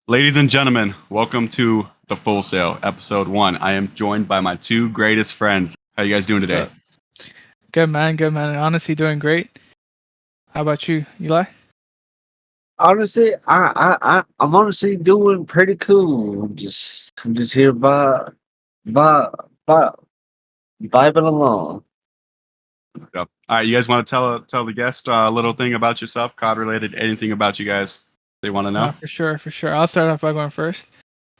Ladies and gentlemen, welcome to the Full Sail, episode 1. I am joined by my two greatest friends. How you guys doing today? So, good man, good man. Honestly, doing great. How about you, Eli? Honestly, I'm honestly doing pretty cool. I'm just here vi, vi, vibing along. Yep. All right, you guys want to tell the guest a little thing about yourself, COD related, anything about you guys they want to know? For sure, for sure. I'll start off by going first.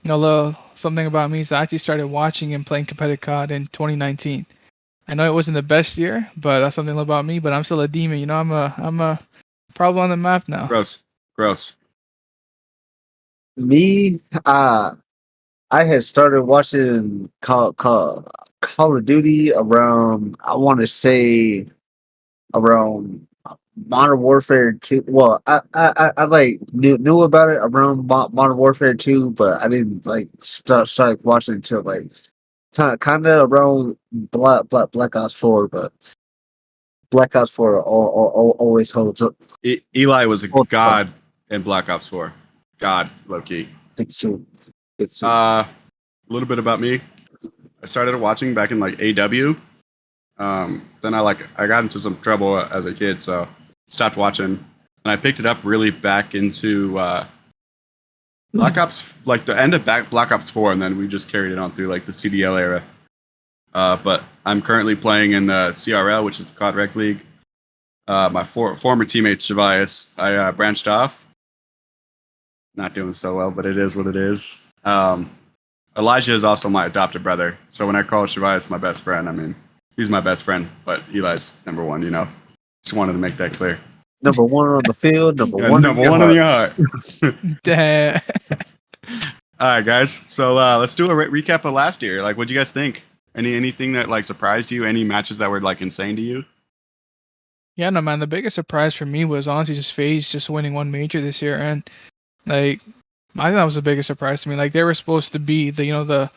A little something about me is I actually started watching and playing competitive COD in 2019. I know it wasn't the best year, but that's something about me. But I'm still a demon. I'm a problem on the map now. Gross. Me, I had started watching Call of Duty around. I want to say around Modern Warfare 2. Well, I like knew about it around Modern Warfare 2, but I didn't like start watching until like kind of around Black Ops 4. But Black Ops 4 always holds up. Eli was a Holds up. god in Black Ops 4. God, low key. I think so. It's A little bit about me. I started watching back in like AW. Then I got into some trouble as a kid, so stopped watching. And I picked it up really back into Black Ops, like the end of Black Ops 4, and then we just carried it on through like the CDL era. But I'm currently playing in the CRL, which is the COD Rec League. My former teammate Shavias, I branched off. Not doing so well, but it is what it is. Elijah is also my adopted brother, so when I call Shavias my best friend, I mean he's my best friend, but Eli's number one. Just wanted to make that clear. number one on the field, number one number in one your in heart. your heart. Damn. All right, guys. So let's do a recap of last year. Like, what'd you guys think? Anything that like surprised you? Any matches that were like insane to you? Yeah, no man. The biggest surprise for me was honestly just FaZe just winning one major this year, and like I think that was the biggest surprise to me. Like they were supposed to be the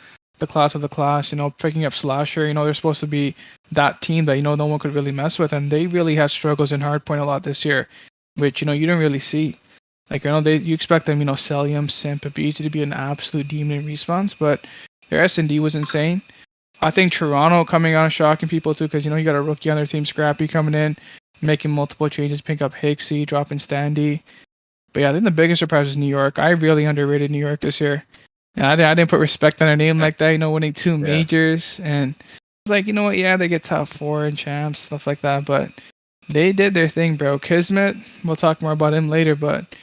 class of the class, picking up Slasher. They're supposed to be that team that no one could really mess with, and they really had struggles in hardpoint a lot this year, which you didn't really see. Like you expect them, Celium, Simp, and BG to be an absolute demon in respawns, but their S&D was insane. I think Toronto coming on shocking people too, because you got a rookie on their team, Scrappy, coming in, making multiple changes, pick up Hixie, dropping Standy. But yeah, I think the biggest surprise was New York. I really underrated New York this year. And I didn't put respect on their name like that, winning two majors. And it's like, you know what, yeah, they get top 4 and champs, stuff like that. But they did their thing, bro. Kismet, we'll talk more about him later, but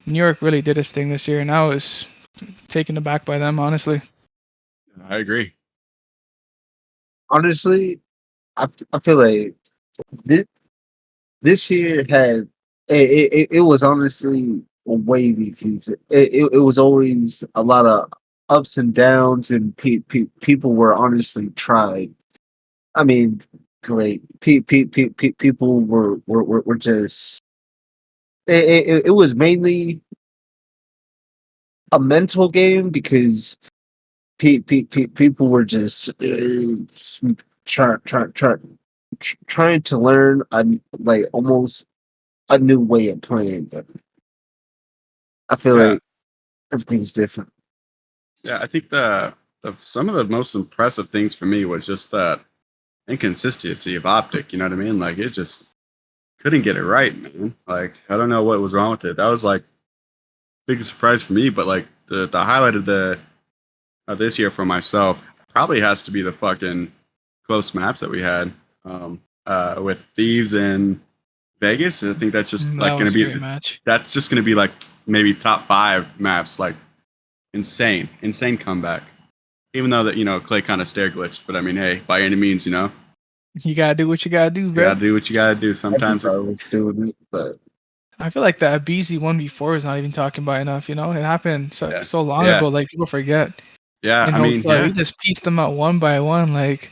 New York really did his thing this year. And I was taken aback by them, honestly. I agree. Honestly, I feel like this year had it was honestly wavy because it was always a lot of ups and downs, and people were honestly tried. I mean, like people were just it was mainly a mental game because people were just trying to learn like almost a new way of playing, but I feel like everything's different. Yeah, I think some of the most impressive things for me was just that inconsistency of Optic. You know what I mean? Like it just couldn't get it right, man. Like I don't know what was wrong with it. That was like biggest surprise for me. But like the highlight of this year for myself probably has to be the fucking close maps that we had with Thieves and Vegas. And I think that's just like going to be a great match. That's just going to be like maybe top 5 maps. Like insane comeback. Even though that Clay kind of stair glitched, but I mean, hey, by any means, you gotta do what you gotta do, bro. You gotta do what you gotta do. Sometimes I was doing it, but I feel like that BZ 1v4 is not even talking about enough. It happened so long ago, like people forget. Yeah, I mean, he just pieced them out one by one, like.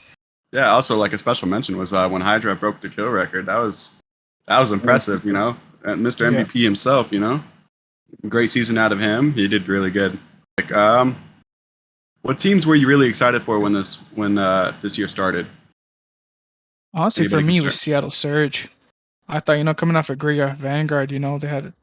Yeah. Also, like a special mention was when Hydra broke the kill record. That was impressive. And Mr. MVP himself. Great season out of him. He did really good. Like, what teams were you really excited for when this year started? Honestly, for me, it was Seattle Surge. I thought, coming off a great Vanguard, they had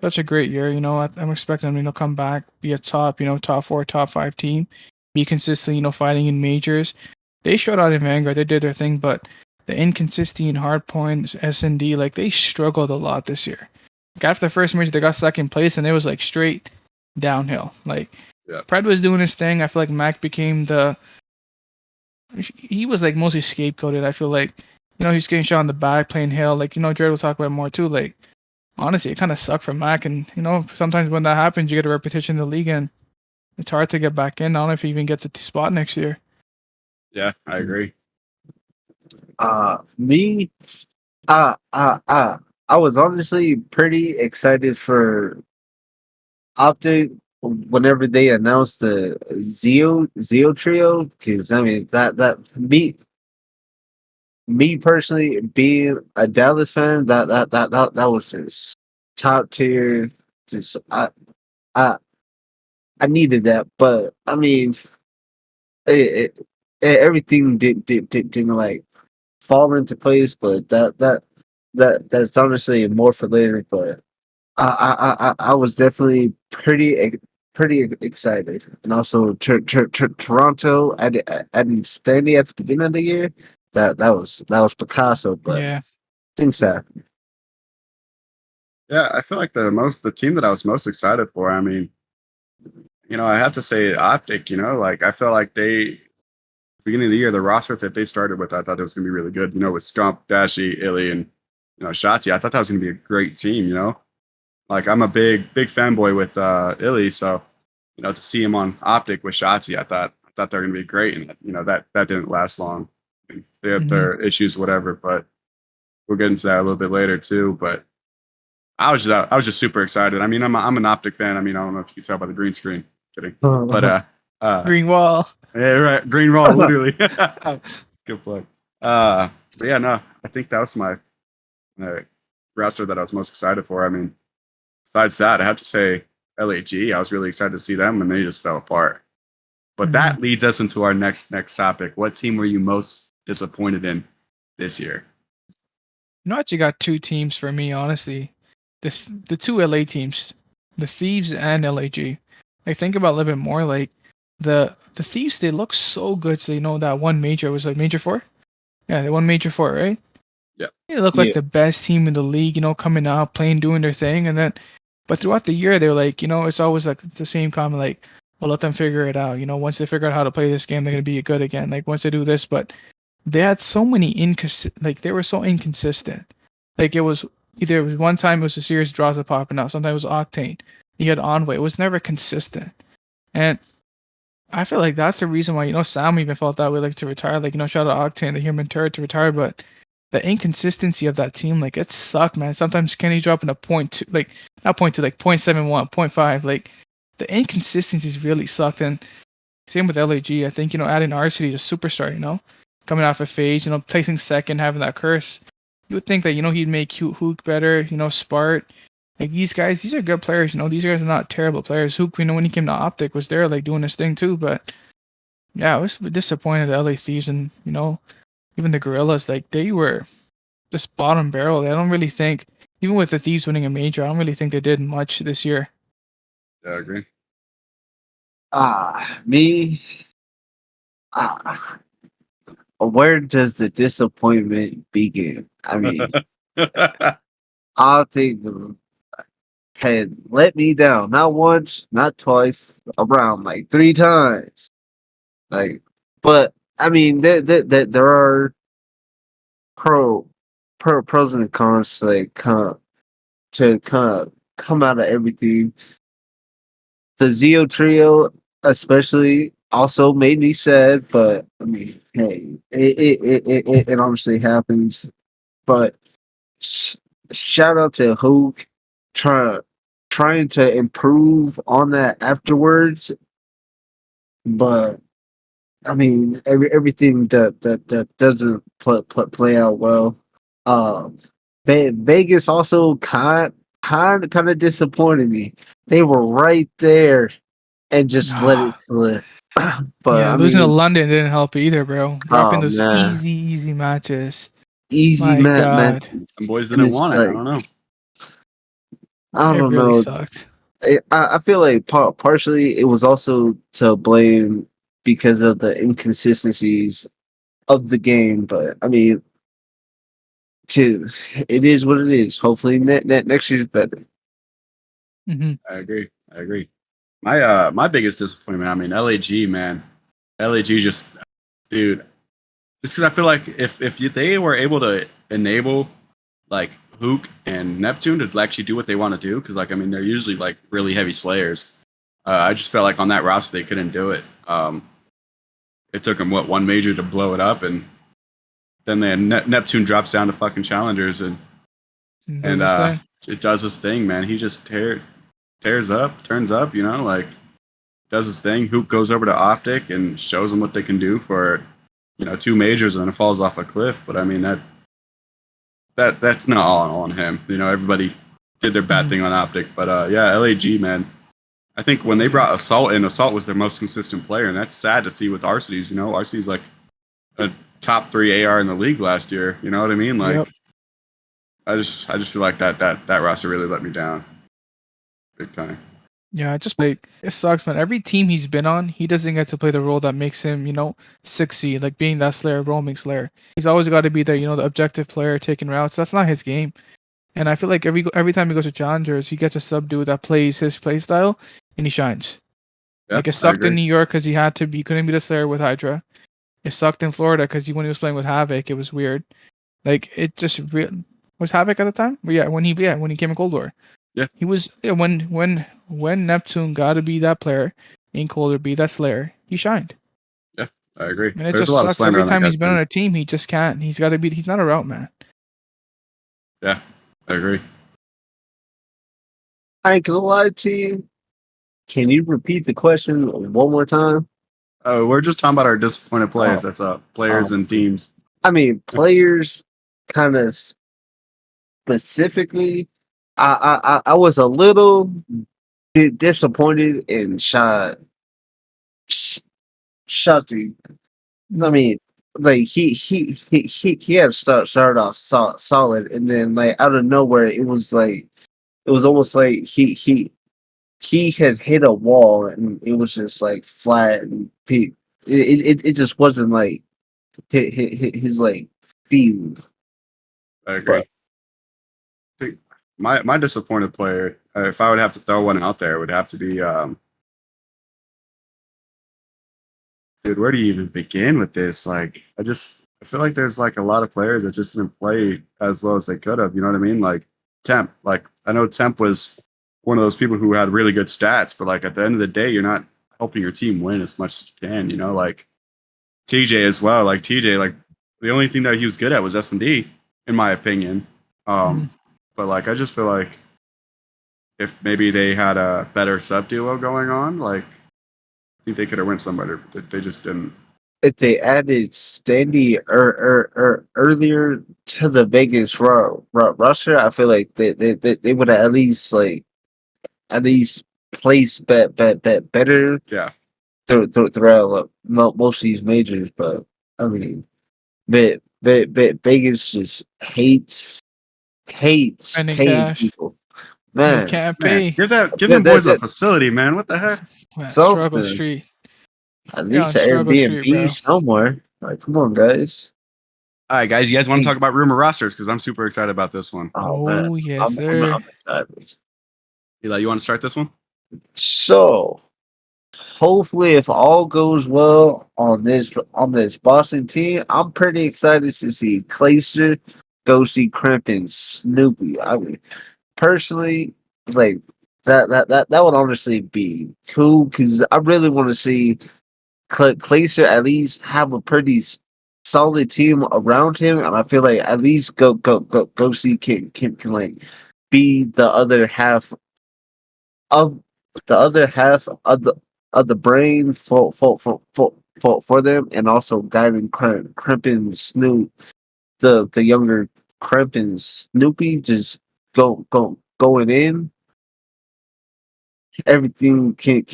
such a great year. I'm expecting them, come back, be a top, top 4, top 5 team, be consistent, fighting in majors. They showed out in Vanguard, they did their thing, but the inconsistent hard points, S&D, like they struggled a lot this year. Like after the first major, they got second place, and it was like straight downhill. Like Yeah. Pred was doing his thing. I feel like Mac became he was like mostly scapegoated. I feel like, he's getting shot in the back playing Hill. Like, Jared will talk about it more too. Like, honestly, it kind of sucked for Mac. And, sometimes when that happens, you get a repetition in the league and it's hard to get back in. I don't know if he even gets a spot next year. Yeah, I agree. Me, I was honestly pretty excited for Optic whenever they announced the Zeo trio, because I mean that me personally being a Dallas fan, that was just top tier. Just I I needed that, but I mean everything didn't like fall into place. But that's honestly more for later. But I was definitely pretty excited, and also Toronto adding Stanley at the beginning of the year. That was Picasso, but Yeah. things happen. Yeah, I feel like the team that I was most excited for. I mean, I have to say Optic. Like I felt like beginning of the year, the roster that they started with, I thought it was going to be really good. With Scump, Dashi, Illy, and Shotzi. I thought that was going to be a great team. Like I'm a big fanboy with Illy, so to see him on Optic with Shotzi, I thought they're going to be great, and that didn't last long. I mean, they had their issues, whatever, but we'll get into that a little bit later too. But I was just super excited. I mean, I'm an Optic fan. I mean, I don't know if you can tell by the green screen. Kidding, but Green wall. yeah, right, green wall, literally. Good play. But yeah, no, I think that was my roster that I was most excited for. I mean, besides that, I have to say LAG. I was really excited to see them, and they just fell apart. But that leads us into our next topic. What team were you most disappointed in this year? Actually got two teams for me, honestly. The two LA teams, the Thieves and LAG. Like think about it a little bit more. Like the Thieves, they look so good. So that one major was like Major 4. Yeah, they won Major 4, right? Yeah. They look like the best team in the league. Coming out, playing, doing their thing, and then, but throughout the year, they're like, it's always like the same comment. Like, well, let them figure it out. Once they figure out how to play this game, they're gonna be good again. Like once they do this, but they had so many they were so inconsistent. Like it was one time it was a series draws that popping out, sometimes it was Octane. You had Envoy. It was never consistent. And I feel like that's the reason why, Sam even felt that way, like to retire. Like, shout out Octane, the human turret to retire, but the inconsistency of that team, like it sucked, man. Sometimes Kenny dropping a point two, like not point two, like 0.71, 0.5. Like the inconsistencies really sucked. And same with LAG. I think, adding Arcity to superstar, coming off a phase, placing second, having that curse. You would think that, he'd make Hook better, Spart. Like these guys, these are good players, these guys are not terrible players. Hook, when he came to Optic was there like doing his thing too, but yeah, I was disappointed at LA Thieves and, even the Gorillas, like they were just bottom barrel. I don't really think, even with the Thieves winning a major, I don't really think they did much this year. Yeah, I agree. Me. Where does the disappointment begin? I mean, Optic had let me down not once, not twice, around like 3 times. Like, but I mean, there are pros and cons to like come out of everything. The Zeo trio, especially, also made me sad. But I mean, hey, it honestly happens. But shout out to Hook trying to improve on that afterwards. But I mean, everything that doesn't play out well. Vegas also kind of disappointed me. They were right there and just let it slip. But Yeah, I losing to mean, London didn't help either, bro. Dropping oh those man, easy matches. easy My God. matches. Some boys And didn't it's want it. I like, don't know. I It don't really know. sucked. I feel like partially it was also to blame because of the inconsistencies of the game. But I mean, to it is what it is. Hopefully, next year's better. Hmm. I agree. I agree. My biggest disappointment. I mean, LAG, man. LAG just, dude. Just because I feel like they were able to enable like Hook and Neptune to actually do what they want to do, because like I mean they're usually like really heavy slayers. I just felt like on that roster they couldn't do it. It took them one major to blow it up, and then Neptune drops down to fucking challengers, Does and this thing? it does his thing, man. He just tears up, turns up, like does his thing. Hoop goes over to Optic and shows them what they can do for, two majors, and then it falls off a cliff. But I mean that's not all on him. Everybody did their bad Mhm. thing on Optic, but yeah, LAG, man. I think when they brought Assault in, Assault was their most consistent player, and that's sad to see with Arcedes. Arcedes like a top 3 AR in the league last year. You know what I mean? Like, Yep. I just feel like that roster really let me down, big time. Yeah, just like it sucks, man. Every team he's been on, he doesn't get to play the role that makes him, succeed. Like being that Slayer, roaming Slayer. He's always got to be the objective player taking routes. That's not his game. And I feel like every time he goes to challengers, he gets a subdude that plays his play style, and he shines. Yeah, Like it I sucked in agree. New York because he couldn't be the Slayer with Hydra. It sucked in Florida because when he was playing with Havoc, it was weird. Like it just was Havoc at the time. But yeah, when he came in Cold War. Yeah. He was when Neptune got to be that player in Cold War, be that Slayer, he shined. Yeah, I agree. And it There's a just lot of sucks slander every on that time guy's he's been on team. a team, he just can't. He's got to be. He's not a route man. Yeah, I agree. I ain't gonna lie to you. Can you repeat the question one more time? We're just talking about our disappointed players. Oh, That's players and teams. I mean, players kind of specifically. I was a little disappointed in Shotty. I mean, like he had started off solid, and then like out of nowhere, it was almost like he had hit a wall, and it was just like flat and it just wasn't like his like field. I agree. But I think my disappointed player, if I would have to throw one out there, would have to be dude. Where do you even begin with this? Like, I feel like there's like a lot of players that just didn't play as well as they could have. You know what I mean? Like Temp. Like I know Temp was one of those people who had really good stats, but like at the end of the day, you're not helping your team win as much as you can. Like TJ as well. Like TJ, like the only thing that he was good at was S&D, in my opinion. Mhm. But like I just feel like if maybe they had a better sub duo going on, like I think they could have went somewhere, but they just didn't. if they added Standy earlier to the Vegas roster, I feel like they would have at least placed better Yeah, throughout most of these majors. But I mean, Vegas just hates Spending paying cash, people. and they Man, can't man, pay. give them that, that, boys a that facility, man. What the heck? Man, struggle something street. at They're least on an struggle street, Airbnb bro. somewhere. Like, come on, guys. All right, guys, you guys want to Hey, talk about rumor rosters? Because I'm super excited about this one. oh man, Oh yes, sir. I'm excited. Eli, you want to start this one? So hopefully, if all goes well on this Boston team, I'm pretty excited to see Clayster go see Crimp and Snoopy. I mean, personally, like that would honestly be cool because I really want to see Clayster at least have a pretty solid team around him, and I feel like at least go see can like be the other half of of the brain for them, and also guiding Crimp and Snoop, the younger Crimp and Snoopy, just going in. Everything can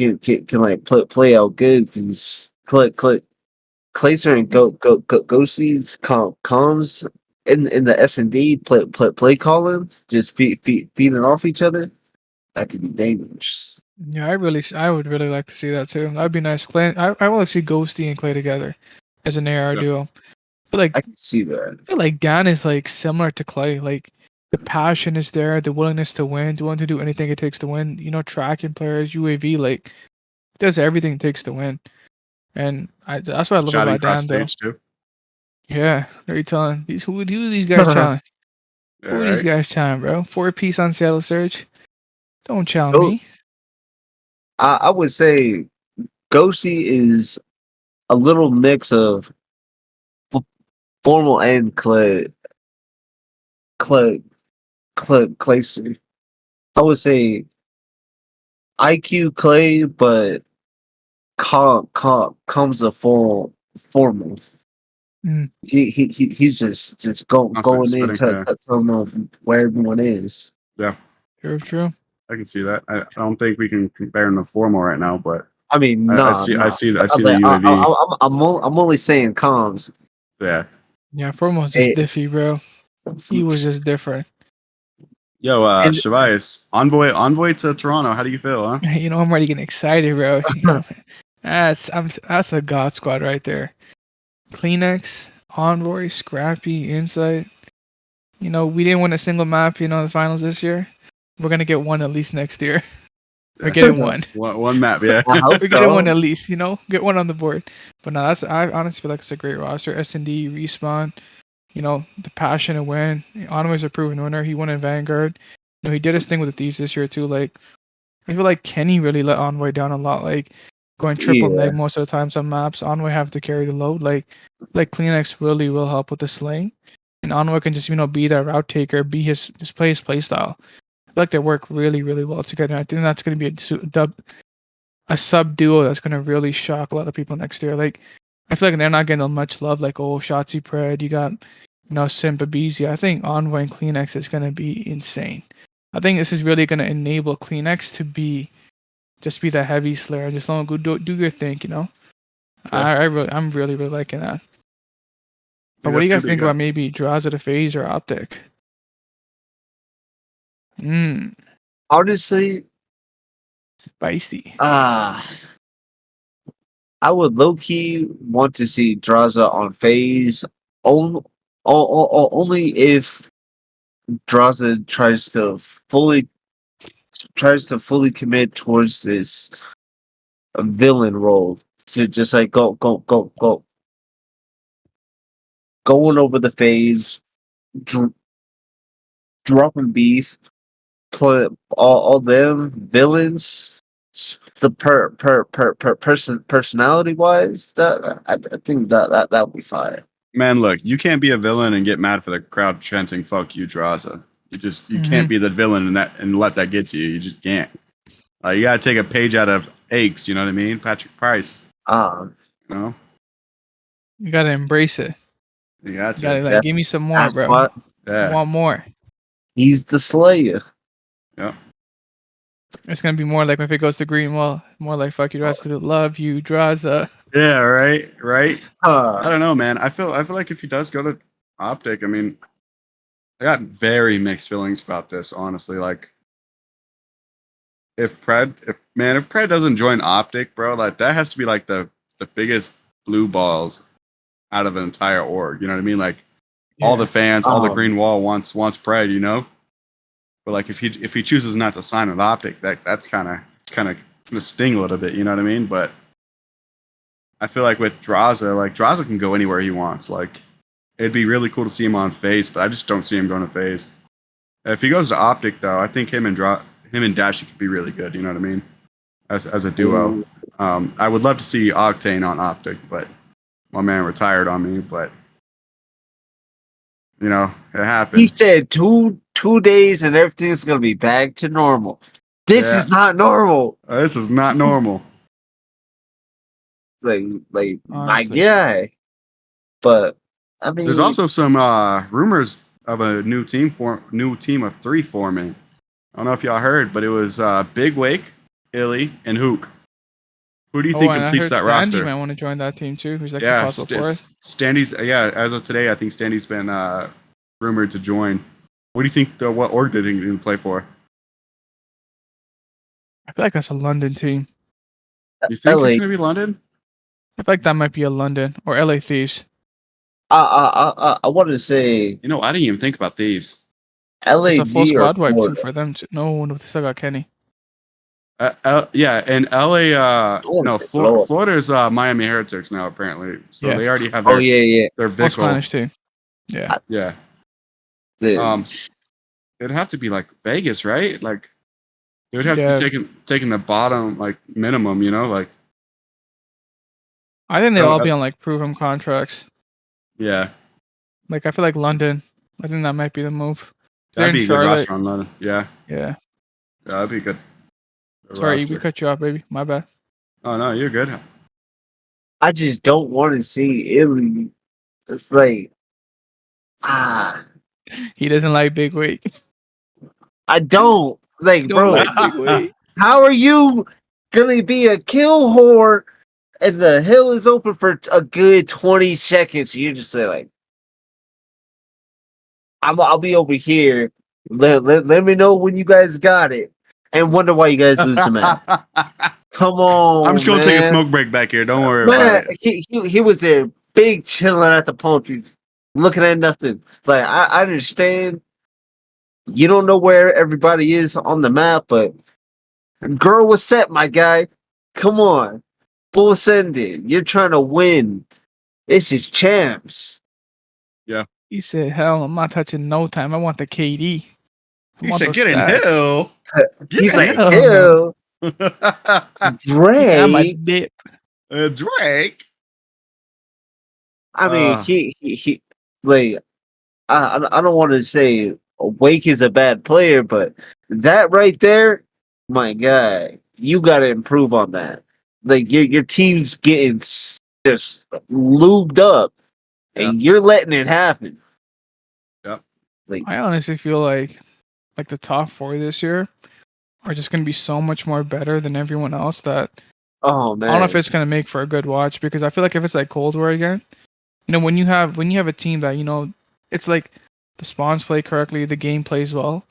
like play out good because Clayster and go sees comes in the S&D play calling, just feeding off each other. that could be dangerous. Yeah, I would really like to see that too. That'd be nice. Clay, I want to see Ghosty and Clay together as an AR Yeah. duo. But like, I can see that. I feel like Dan is like similar to Clay. Like the passion is there, the willingness to win, the willing to do anything it takes to win. You know, tracking players, UAV, like does everything it takes to win. And that's what I love Shouting about cross Dan, though. stage too. Yeah, what are you telling these who are these guys challenge? Yeah, Who are these right. guys challenge, bro? 4 piece on sale Surge. Don't challenge Go- me. I would say Goshi is a little mix of formal and Clayster. I would say IQ Clay, but comes a formal. Mm, He's just Constant going spitting. into Yeah, to tell them where everyone is. yeah. true. I can see that. I don't think we can compare them to formal right now, but I mean, I nah, see. I nah. see. I see the Like, UAV. I'm only saying comms. Yeah, Formal's just Eh, diffy, bro. He was just different. Yo, and Shavais, envoy to Toronto. How do you feel, huh? You know, I'm already getting excited, bro. That's a god squad right there. Kleenex, Envoy, Scrappy, Insight. You know, we didn't win a single map, in the finals this year. We're gonna get one at least next year. We're Yeah. getting one. One map, yeah. I hope We're getting one so. at least, get one on the board. But no, I honestly feel like it's a great roster. S&D, Respawn, the passion to win. Onway's a proven winner. He won in Vanguard. He did his thing with the Thieves this year too. Like, I feel like Kenny really let Onway down a lot. Like, going triple Yeah, neg most of the time some maps. Onway have to carry the load. Like Kleenex really will help with the slaying. And Onway can just, be that route taker, be his play style. I feel like they work really, really well together. I think that's going to be a sub duo that's gonna really shock a lot of people next year. Like, I feel like they're not getting much love. Like, oh, Shotzi Pred, you got, Simba Beezy. I think Envoy and Kleenex is gonna be insane. I think this is really gonna enable Kleenex to be the heavy slayer. Just let them go do your thing. Yeah. I'm really really liking that. But Think what do that's you gonna guys be think good. about maybe draws at a phase or optic? honestly, Spicy. I would low key want to see Draza on phase only if Draza tries to fully commit towards this villain role to just like go going over the phase, dropping beef, play all them villains. The personality wise, that I think that would be fire. Man, look, you can't be a villain and get mad for the crowd chanting "fuck you, Draza." You can't be the villain and let that get to you. You just can't. You gotta take a page out of Aches. You know what I mean? Patrick Price. Um, You know, You gotta embrace it. you got You to. gotta that's give me some more, that's bro. what I Yeah. want more. he's the Slayer. Yeah. It's gonna be more like if it goes to green wall, more like fuck you, rest of the love you, Draza. Yeah. Right. Right. I Huh. don't know, man. I feel like if he does go to Optic, I mean, I got very mixed feelings about this, honestly. Like, if Pred doesn't join Optic, bro, like that has to be like the biggest blue balls out of an entire org. You know what I mean? Like all the fans, all the green wall wants Pred, But like if he chooses not to sign with Optic, that's kind of gonna sting a little bit. You know what I mean? But I feel like with Draza, like Draza can go anywhere he wants. Like it'd be really cool to see him on Phase, but I just don't see him going to Phase. If he goes to Optic, though, I think him and Dashi could be really good. You know what I mean? As a duo. I would love to see Octane on Optic, but my man retired on me. But it happened. He said 2 days and everything's gonna be back to normal. This is not normal. This is not normal. Like my Honestly. guy. But I mean, There's also some rumors of a new team of 3 forming. I don't know if y'all heard, but it was Big Wake, Illy, and Hook. Who do you think And I completes heard that Standy roster? might want to join that team too. Who's like the Yeah, possible fourth. Standy's. Yeah, as of today, I think Standy's been rumored to join. What do you think? What org did he play for? I feel like that's a London team. You think LA. it's gonna be London? I feel like that might be a London or LA Thieves. I want to say You know, I didn't even think about Thieves. It's a full LAG or squad wipe too Florida. for them. No, they still got Kenny. Yeah, and LA. I want No, to say Florida. Florida's Miami Heretics now apparently. So Yeah. they already have Oh yeah. their Full Vickle. Spanish team. Yeah. Yeah. The, It'd have to be like Vegas, right? Like they would have Yeah. to be taking the bottom like minimum, you know, like I think they Oh, all be on like proven contracts. yeah. Like I feel like London. I think that might be the move. They're That'd in be a good Charlotte. roster on London. Yeah. Yeah. Yeah, that'd be a good Sorry, we roster. cut you off, baby. My bad. Oh no, you're good. I just don't want to see Italy. It's like He doesn't like big weight. I don't like, Don't bro. like big weight. How are you gonna be a kill whore and the hill is open for a good 20 seconds? You just say like, I'll be over here. Let me know when you guys got it, and wonder why you guys lose the match. Come on, I'm just gonna man. take a smoke break back here. Don't worry Man, about it. he was there, big chilling at the pantry, looking at nothing. Like I understand you don't know where everybody is on the map, but girl was set, my guy. Come on, full sending. You're trying to win. This is champs. He said, "Hell, I'm not touching no time. I want the KD. I You want said those get in stats." hill. He's like, hell hell, He said, I'm a Drake. dip. Drake. I mean, he like I don't want to say Wake is a bad player, but that right there, my guy, you got to improve on that. Like your team's getting just lubed up, and you're letting it happen. Yep. Like, I honestly feel like the top four this year are just gonna be so much more better than everyone else that oh I don't know if man, it's gonna make for a good watch, because I feel like if it's like Cold War again, when you have a team that it's like the spawns play correctly, the game plays well,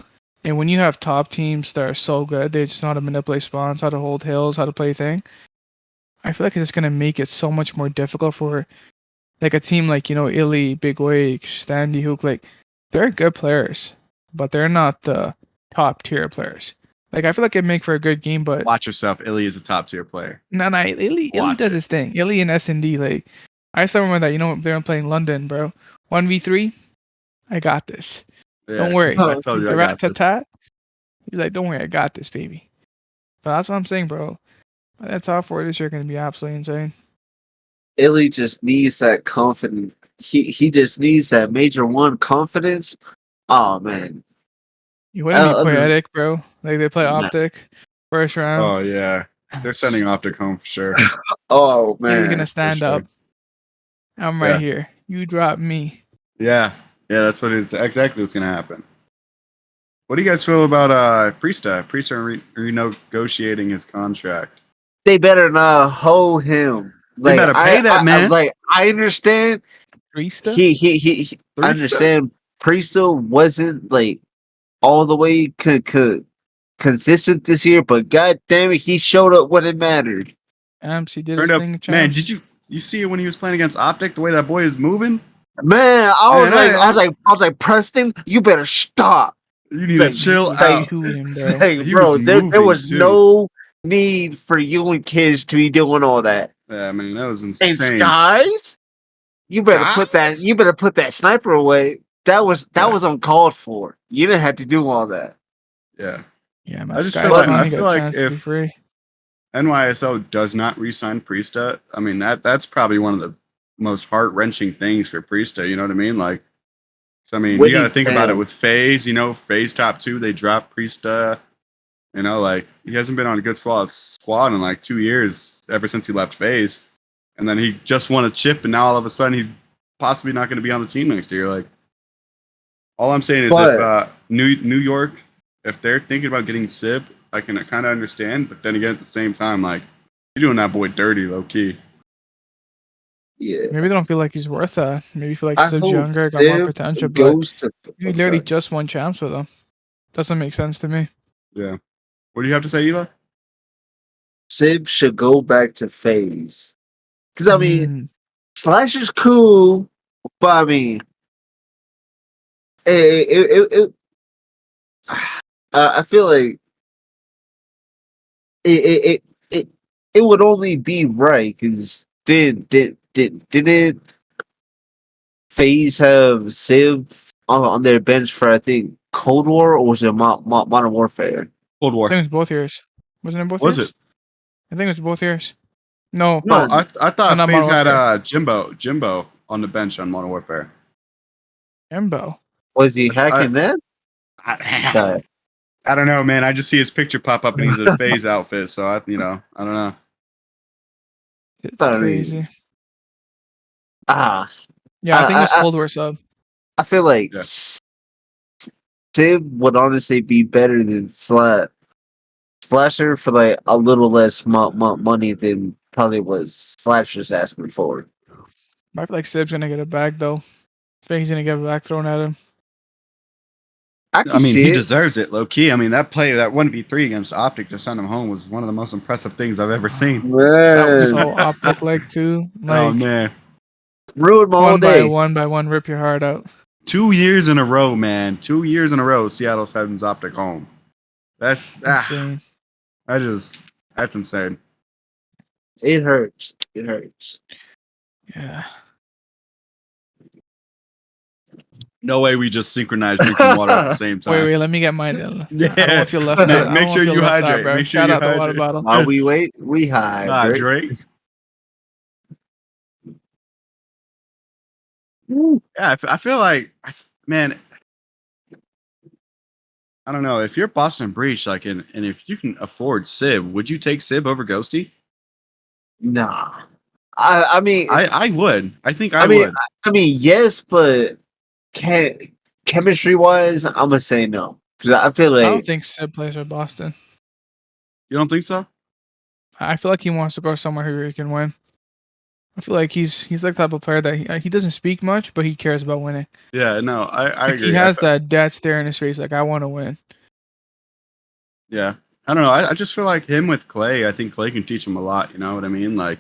and when you have top teams that are so good, they just know how to manipulate spawns, how to hold hills, how to play thing. I feel like it's gonna make it so much more difficult for like a team like Illy, Big Wake, Standy Hook. Like they're good players, but they're not the top tier players. Like I feel like it make for a good game, but Watch yourself. Illy is a top tier player. no, Illy Watch does it. his thing. Illy and S&D, like I still remember that. They're playing London, bro. 1v3. I got this. Yeah, Don't worry. I told you I got this. Rat-tat-tat. He's like, don't worry, I got this, baby. But that's what I'm saying, bro. That top four this year gonna be absolutely insane. Illy just needs that confidence. He just needs that major one confidence. Oh man, You wouldn't be Other- poetic, bro. Like they play Nah. Optic first round. Oh yeah, they're sending Optic home for sure. oh He's man, gonna stand sure. up. I'm right Yeah. here. You drop me. Yeah, that's what is exactly what's gonna happen. What do you guys feel about Priesta? Priesta renegotiating his contract. they better not hold him. They better pay that man. I understand. Priesta? He I Priesta? understand. Priesta wasn't like all the way consistent this year, but god damn it, he showed up when it mattered. He did Turned his up, thing. man. champs. Did you see it when he was playing against Optic? The way that boy is moving. Man, I Man, was like, Preston, you better stop. You need Like, to chill was out. to him, bro. Like, He bro, was there moving, was too. no need for you and kids to be doing all that. Yeah, man, that was And insane. Skies, you better put that sniper away. That was uncalled for. You didn't have to do all that. Yeah. Yeah, man. I just Sky's feel like finally got a chance to be if free. NYSL does not re-sign Priesta, I mean that's probably one of the most heart-wrenching things for Priesta. You know what I mean? Like, so I mean, you got to think about it with FaZe. FaZe top 2, they dropped Priesta. Like he hasn't been on a good squad in like 2 years ever since he left FaZe, and then he just won a chip, and now all of a sudden he's possibly not going to be on the team next year. Like, all I'm saying is if New York, if they're thinking about getting Sib, I can kind of understand, but then again, at the same time, like, you're doing that boy dirty, low key. Yeah. Maybe they don't feel like he's worth that. Maybe feel like I Sib's hope younger, got more Sib potential, but goes to he literally just won champs with him. Doesn't make sense to me. Yeah. What do you have to say, Ela? Sib should go back to FaZe. Because I mean, Mm, Slash is cool, but I mean, it I feel like it it would only be right because didn't FaZe have Civ on their bench for I think Cold War or was it Modern Warfare? Cold I War. think it was both years. Wasn't it both Was years? it? I think it was both years. No, No, But I thought not FaZe Modern Warfare. had Jimbo on the bench on Modern Warfare. Embo. was he I, hacking that? I, I don't know, man. I just see his picture pop up and he's in a FaZe outfit, so I don't know. It's I crazy. mean, ah, Yeah, I think it was I Cold War sub. I feel like Yeah. Civ would honestly be better than Slasher for like a little less money than probably was Slasher's asking for. I feel like Sib's gonna get a bag though. I think he's gonna get a bag thrown at him. I can I mean, see he it. deserves it, low key. I mean, that 1v3 against Optic to send him home was one of the most impressive things I've ever seen. That was Man, so optic like too. Oh Like man, ruined my whole day. one by one, rip your heart out. 2 years in a row, man. 2 years in a row, Seattle sends Optic home. That's Insane. that's insane. It hurts. It hurts. Yeah. No way we just synchronized drinking water at the same time. Wait, let me get mine. I don't know Yeah. if you left that. I don't Make know sure if you you left that, hydrate. bro. Make sure Shout you out the water hydrate. bottle. While we wait, we hide. Drake. Woo. Yeah, I feel like, man, I don't know. If you're Boston Breach, like, and if you can afford Sib, would you take Sib over Ghosty? Nah. I mean, I would. I think I I mean, would. I mean, yes, but can chemistry wise, I'm gonna say no because I feel I don't like think Sib plays for Boston. You don't think so? I feel like he wants to go somewhere where he can win. I feel like he's like the type of player that he doesn't speak much, but he cares about winning. Yeah, no, I Like agree. he has that dead stare in his face, like I want to win. Yeah, I don't know. I just feel like him with Clay. I think Clay can teach him a lot. You know what I mean? Like,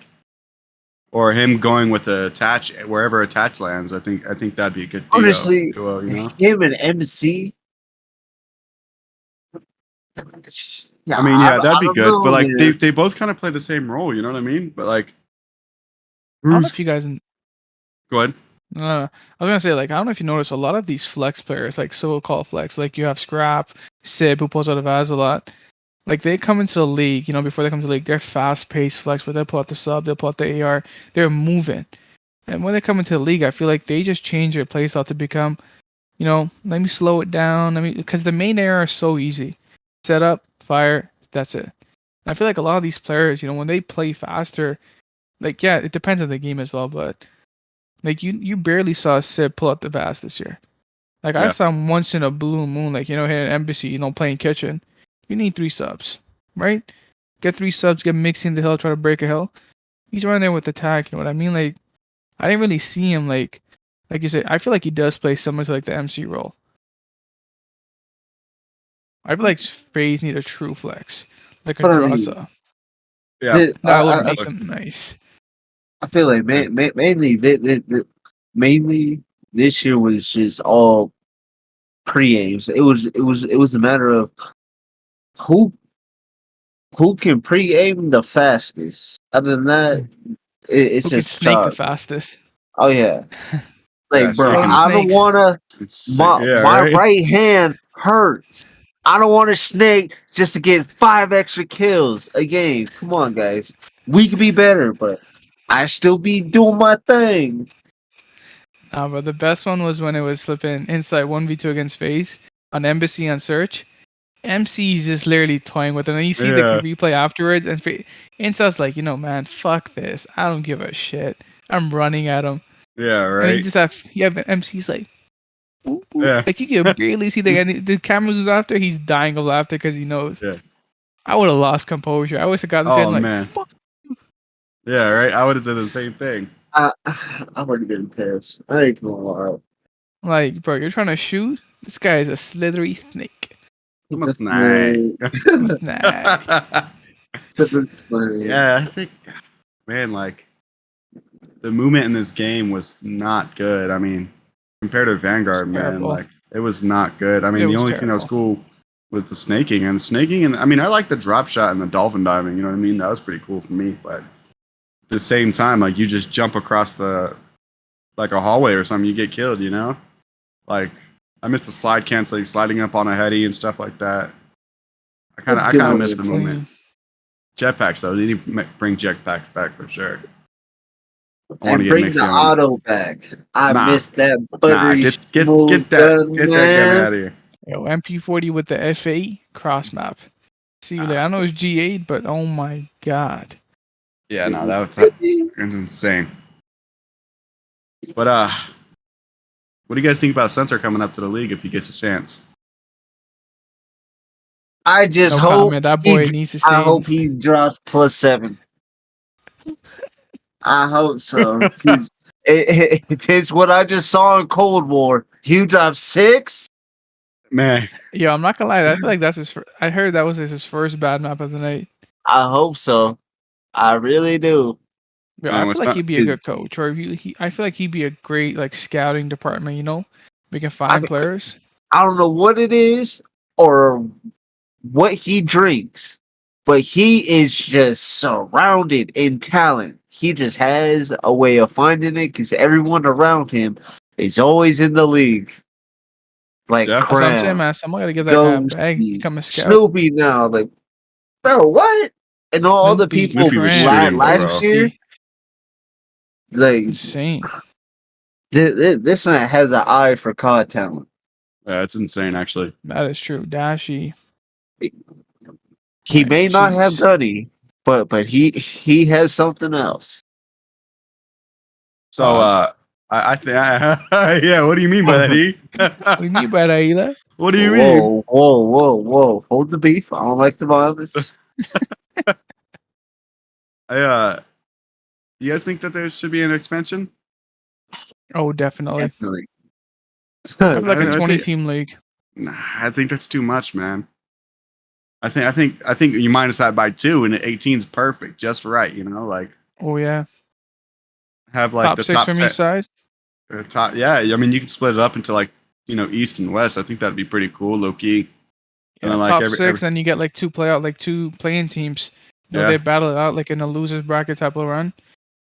or him going with the attach wherever attach lands. I think that'd be a good duo. honestly, You know? him and MC. I mean, yeah, that'd I be don't good. But know, like, man. they both kind of play the same role. You know what I mean? But like, I don't know who's if you guys. go ahead? I was gonna say like I don't know if you notice a lot of these flex players, like so-called flex, like you have Scrap, Sib, who pulls out of Az a lot. Like they come into the league, before they come to the league, they're fast-paced flex, but they'll pull out the sub, they'll pull out the AR, they're moving. And when they come into the league, I feel like they just change their playstyle to become, let me slow it down. Because the main AR is so easy, set up, fire, that's it. I feel like a lot of these players, when they play faster, like yeah, it depends on the game as well, but like you barely saw Sib pull out the Vast this year. Like I Yeah. saw him once in a blue moon, like here in Embassy, playing kitchen. You need 3 subs, right? Get 3 subs, get mixing the hill, try to break a hill. He's running there with the tag, you know what I mean? Like I didn't really see him like you said. I feel like he does play similar to like the MC role. I feel like FaZe need a true flex, like a But I mean, Draza. Yeah, That would I make them nice. I feel like mainly mainly this year was just all pre-aims. It was a matter of who who can pre-aim the fastest. Other than that, it's Who can just snake the chalk. fast? Oh yeah, yeah. like So you bro, Bro, can, I don't snakes. wanna. yeah, My right. right hand hurts. I don't want to snake just to get 5 extra kills a game. Come on, guys. We could be better, but I still be doing my thing. Nah, but the best one was when it was flipping inside 1v2 against FaZe on Embassy on Search. MC is just literally toying with him, and you see the Yeah. replay afterwards, and Inside's like, man, fuck this. I don't give a shit. I'm running at him, Yeah, and right. you have MC's like, ooh, ooh. Yeah. Like you can barely see the cameras was after. He's dying of laughter because he knows. Yeah. I would have lost composure. I would have got the stage Oh like, man. fuck. Yeah, right. I would have said the same thing. I've already been pissed. I ain't gonna lie. Like, bro, you're trying to shoot. This guy is a slithery snake. I'm a The snake. thing- Nah. Yeah, I think, man, like the movement in this game was not good. I mean, compared to Vanguard, man, terrible. like it was not good. I mean, It the was only thing that was terrible. cool was the snaking, and I mean, I like the drop shot and the dolphin diving. You know what I mean? That was pretty cool for me. But at the same time, like you just jump across the like a hallway or something, you get killed. You know, like I missed the slide canceling, sliding up on a heady and stuff like that. I kind of miss the movement. Clean. Jetpacks though, they need to bring jetpacks back for sure. I want to And get bring the Nixie on. auto back. I Nah, miss that nah, buttery smooth gun, get that gun man. out of here. Yo, MP40 with the F8 cross map. See, like, I know it's G8, but oh my god. Yeah, no, that's insane. But what do you guys think about Center coming up to the league if he gets a chance? I just No hope comment. That boy needs to I stay. hope he drops +7. I hope so. If it's what I just saw in Cold War, he dropped 6. Man, Yo, I'm not gonna lie. I feel like that's his. I heard that was his first bad map of the night. I hope so. I really do. Yo, I man, feel what's like not? he'd be a good coach, or I feel like he'd be a great like scouting department. You know, we can find players. I don't know what it is or what he drinks, but he is just surrounded in talent. He just has a way of finding it because everyone around him is always in the league. Like Yeah, That's what I'm saying, Crown, man. Someone gotta give that guy a bag, Ghosty, become a scout. Snoopy now. Like, bro, what? And all the Snoopy, people Snoopy was Cram, shooting, last bro. year, like, insane. this man has an eye for COD talent. Yeah, it's insane actually. That is true. Dashy. He Like, may not have jeez. Gunny, but he has something else. So Pause. I think yeah. What do you mean by that, E? What do you mean by that, Ela? What do you mean? Whoa, whoa, whoa, whoa! Hold the beef. I don't like the violence. I you guys think that there should be an expansion? Oh, definitely. Definitely. I feel like a I 20 think team league. nah, I think that's too much, man. I think you minus that by 2 and 18's perfect, just right. You know, like Oh yeah. have like Top the 6 top from 10, each side. top. Yeah, I mean you can split it up into like East and West. I think that'd be pretty cool, low key. And Yeah, then like top every 6, then you get like two playing teams. You know, yeah they battle it out like in a losers bracket type of run.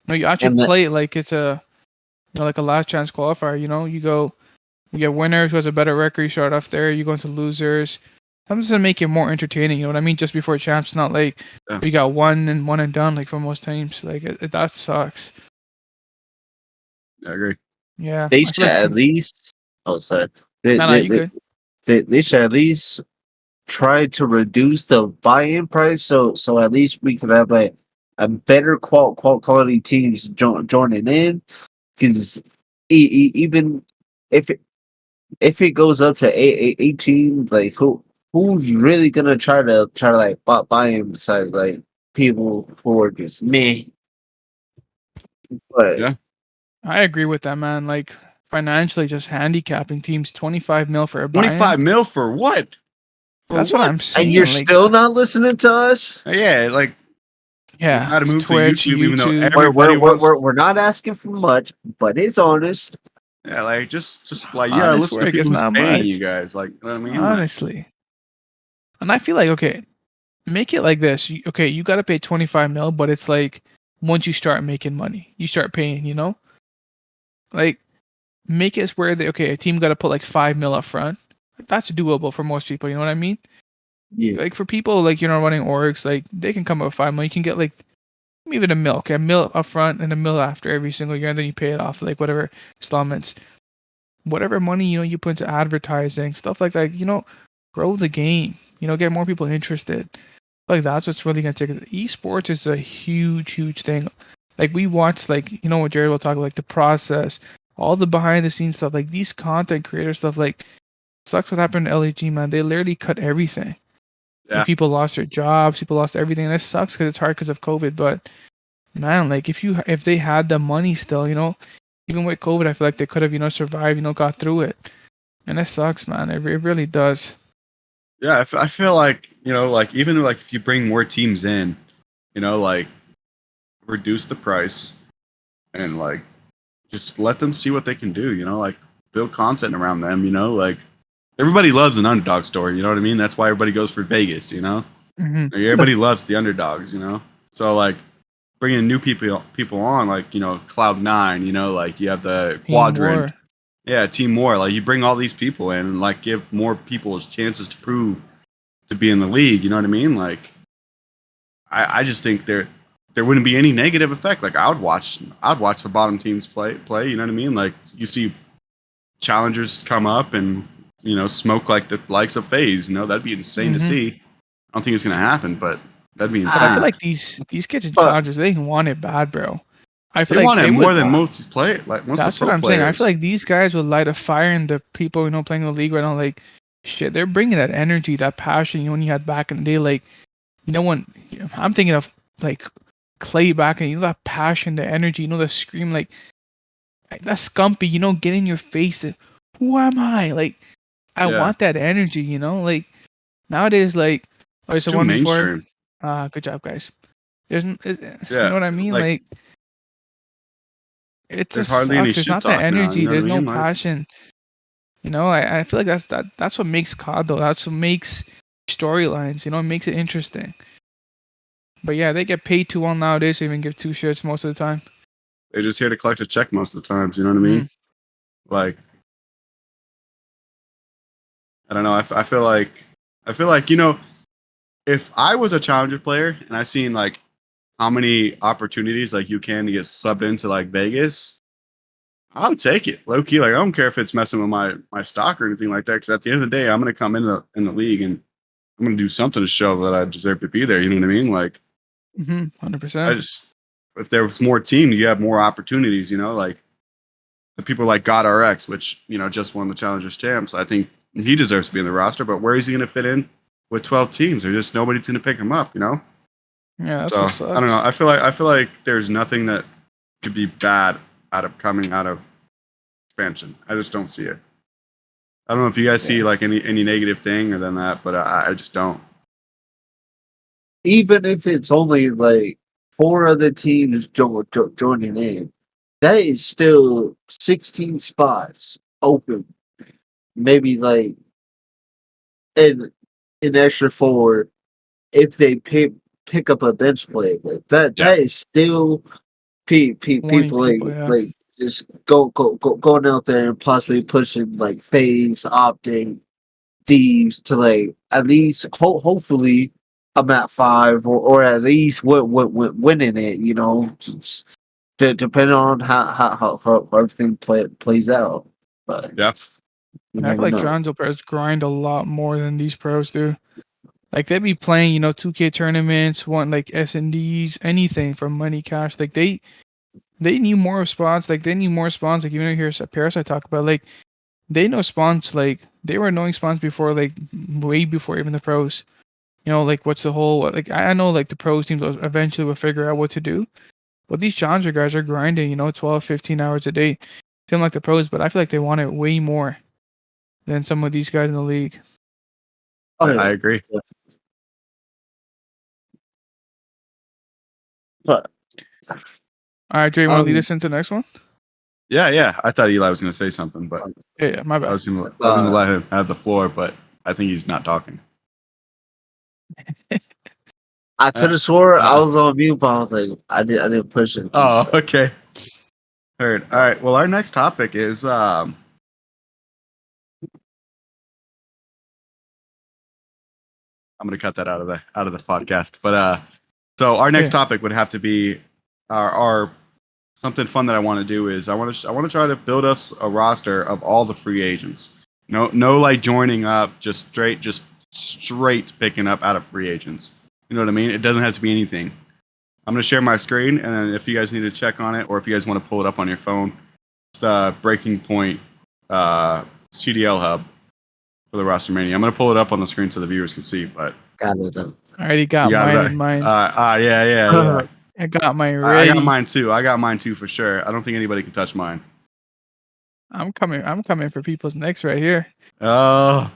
No, you actually And the, play it like it's like a last chance qualifier. You know, you get winners who has a better record. You start off there. You go into losers. I'm just to make it more entertaining. You know what I mean? Just before champs, not like yeah, you got one and done like for most teams. Like that sucks. I agree. Yeah, they I should feel like at least. Oh, sorry. no, you good. They should at least try to reduce the buy-in price, so at least we could have like a better quality teams joining in. Because even if it goes up to 18, like who's really gonna try to like buy him besides like people who are just me. But Yeah, I agree with that, man. Like financially, just handicapping teams 25 mil for a buy-in. 25 mil for what? For That's what I'm what? and you're saying. Like, still not listening to us. Yeah, like we yeah, gotta it's move to Twitch, YouTube, even though YouTube. everybody wants. We're not asking for much, but it's honest. Yeah, like just like you gotta Honest listen to work is people who's not paying much. you guys. Like, you know what I mean? Like, Honestly, and I feel like okay, make it like this. Okay, you gotta pay 25 mil, but it's like once you start making money, you start paying. You know, like make it where a team gotta put like 5 mil up front. That's doable for most people. You know what I mean? Yeah, Like for people like running orgs, like they can come up with 5 mil. You can get like even a mil up front and a mil after every single year, and then you pay it off like whatever installments, whatever money you put into advertising, stuff like that. Grow the game. Get more people interested. Like that's what's really gonna take it. Esports is a huge, huge thing. Like we watch, like what Jared will talk about, like the process, all the behind the scenes stuff. Like these content creator stuff. Like sucks what happened to LAG, man. They literally cut everything. yeah, People lost their jobs. People lost everything. And this sucks because it's hard because of COVID. But man, like if they had the money still, even with COVID, I feel like they could have survived, got through it. And it sucks, man. It really does. Yeah, I feel like, like even like if you bring more teams in, like reduce the price and like just let them see what they can do, like build content around them, like everybody loves an underdog story, you know what I mean? That's why everybody goes for Vegas, Hmm. Like, everybody loves the underdogs, So like bringing new people on, like, Cloud9, like you have the Team Quadrant. War. Yeah, Team More. Like you bring all these people in and like give more people chances to prove to be in the league, you know what I mean? Like I just think there wouldn't be any negative effect. Like I'd watch the bottom teams play, you know what I mean? Like you see challengers come up and smoke like the likes of FaZe, that'd be insane to Hmm. see. I don't think it's gonna happen, but that'd be But I feel insane. like these kids and But challengers, they want it bad, bro. I feel They like want it they more would. than most of the That's what pro I'm saying. I feel players. like these guys would light a fire in the people playing in the league right now. Like, shit, they're bringing that energy, that passion. When you had back in the day, like when I'm thinking of like Clay back, and that passion, the energy, the scream, like that Scumpy, get in your face. Who am I? Like, I Yeah, want that energy. Like nowadays, like, oh, it's it's a too 1v4. mainstream. Good job, guys. There's, you Yeah, know what I mean? like Like, it there's just hardly any sucks. There's shit not that talk now. You energy. know what I There's no mean? Like passion. I feel like that's what makes COD though. That's what makes storylines. It makes it interesting. But yeah, they get paid too well nowadays to even give two shirts most of the time. they're just here to collect a check most of the times. You know what I Mm. mean? Like I don't know. I feel like if I was a challenger player and I seen like how many opportunities like you can to get subbed into like Vegas, I would take it low key. Like I don't care if it's messing with my stock or anything like that. Because at the end of the day, I'm gonna come in the league and I'm gonna do something to show that I deserve to be there. You know what I mean? Like Mhm. I 100%. just if there was more team, you have more opportunities. Like the people like God RX, which just won the Challengers champs. I think he deserves to be in the roster. But where is he gonna fit in with 12 teams? There's just nobody's gonna pick him up. Yeah, that's So what I don't know. sucks. I feel like there's nothing that could be bad coming out of expansion. I just don't see it. I don't know if you guys see Yeah. like any negative thing or than that, but I just don't. even if it's only like four other teams joining in, that is still 16 spots open. Maybe like an extra four if they pick up a bench player. But that Yeah, that is still 20 people people, yeah. like just going out there and possibly pushing like phase opting thieves to like at least hopefully I'm at five or at least what winning it. Just depending on how everything plays out. But yeah. you And I feel never like know. Toronto players grind a lot more than these pros do. Like they be playing, 2K tournaments, want like S&Ds, anything for money, cash. Like they need more spots. Like they need more spawns. Like even here at Paris, I talk about like they know spawns. Like they were knowing spawns before, like way before even the pros. Like what's the whole like I know like the pros teams eventually will figure out what to do. But these challenger guys are grinding, 12, 15 hours a day. Seem like the pros, but I feel like they want it way more than some of these guys in the league. Oh I yeah. agree. But All right, Dre, you want to lead um us into the next one? Yeah, yeah. I thought Eli was gonna say something, but Yeah, my I bad. was gonna uh let him have the floor, but I think he's not talking. I could Uh, have swore I uh, was on mute, but I was like I didn't push it. oh, okay. Heard. All right. Well, our next topic is I'm gonna cut that out of the podcast. But so our next Yeah. topic would have to be our something fun that I want to do is I want to try to build us a roster of all the free agents. No, like joining up, just straight picking up out of free agents. You know what I mean? It doesn't have to be anything. I'm gonna share my screen, and then if you guys need to check on it, or if you guys want to pull it up on your phone, it's the Breaking Point CDL hub for the roster mania. I'm gonna pull it up on the screen so the viewers can see. But Got it. I already you got got mine it. in mind. Yeah, yeah, yeah. I got mine I got ready. mine too. I got mine too for sure. I don't think anybody can touch mine. I'm coming for people's necks right here. Oh,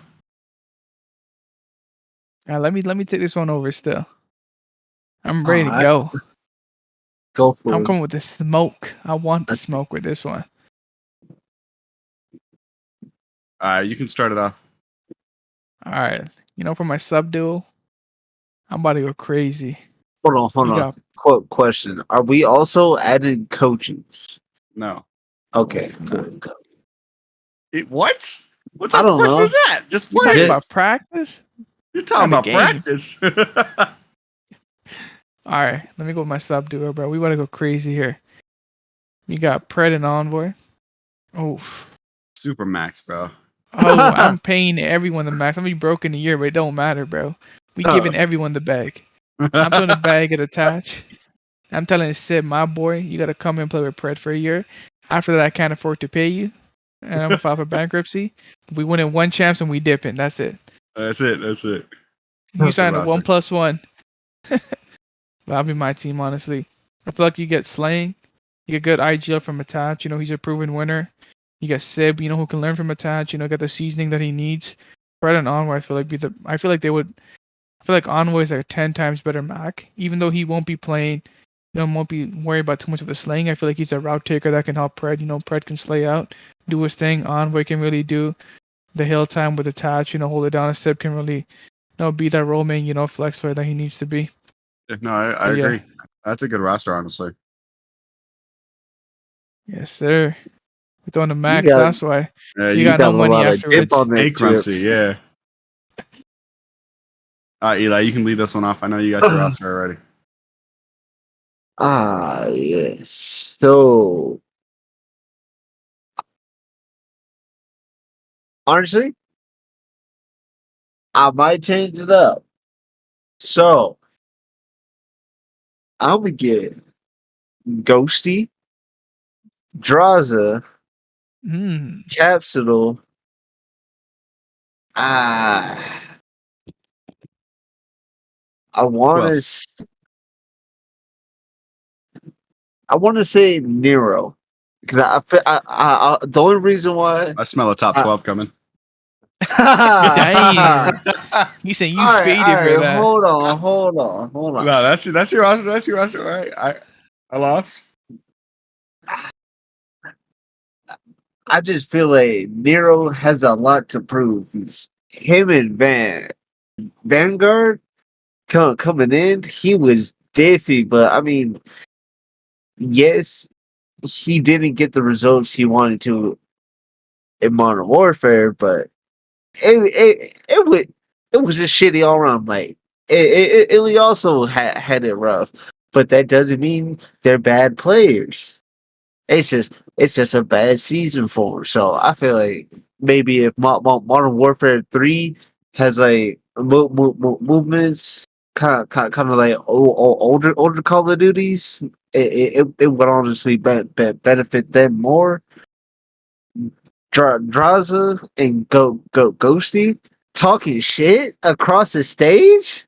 Let me take this one over still. I'm ready to Alright, go. go for I'm it. coming with the smoke. I want the smoke with this one. You can start it off. All right. For my sub duel, I'm about to go crazy. Hold We on. got Question: Are we also adding coaches? No. Okay, Nah. good. What? What I type of don't question know. is that? Just You play talking it. Just- about practice? You're talking Not a about game. practice. All right. Let me go with my sub duel, bro. We about to go crazy here. We got Pred and Envoy. Oh. Super max, bro. Oh, I'm paying everyone the max. I'm gonna be broke in a year, but it don't matter, bro. We giving everyone the bag. I'm throwing the bag at attach. I'm telling Sid, my boy, you gotta come and play with Pred for a year. After that, I can't afford to pay you, and I'm gonna file for bankruptcy. We win in one champs and we dipping. That's it. That's it. That's it. You That's sign a roster. 1+1. That'll be my team, honestly. I feel like you get Slaying. You get good IGL from Attach. He's a proven winner. You got Sib, who can learn from Attach. Got the seasoning that he needs. Fred and Envoy, I feel like they would. I feel like Envoy is like a 10 times better Mac. Even though he won't be playing, won't be worried about too much of the slaying. I feel like he's a route taker that can help Pred. Pred can slay out, do his thing. Envoy can really do the hill time with Attach. Hold it down. Sib can really, be that roaming, flex player that he needs to be. No, I But yeah. agree. That's a good roster, honestly. Yes, sir. We're throwing the max. got- That's why Yeah, you you got got no a money lot of dip afterwards. on that chip. bankruptcy, yeah. All right, Eli, you can lead this one off. I know you got your roster already. Yes. So, honestly, I might change it up. So, I'm gonna get Ghosty, Draza, Capsule. I want to. I want to say Nero because the only reason why. I smell a top 12 coming. Damn. You saying you faded for that? Hold on. No, that's your roster. That's your roster. All right. I lost. I just feel like Nero has a lot to prove. Him and Vanguard coming in, he was diffy, but I mean, yes, he didn't get the results he wanted to in Modern Warfare, but it was just shitty all around. Like it also had it rough, but that doesn't mean they're bad players. It's just a bad season for 'em. So I feel like maybe if Modern Warfare 3 has like movements, kind of like older Call of Duties, it would honestly benefit them more. Draza and Ghosty talking shit across the stage,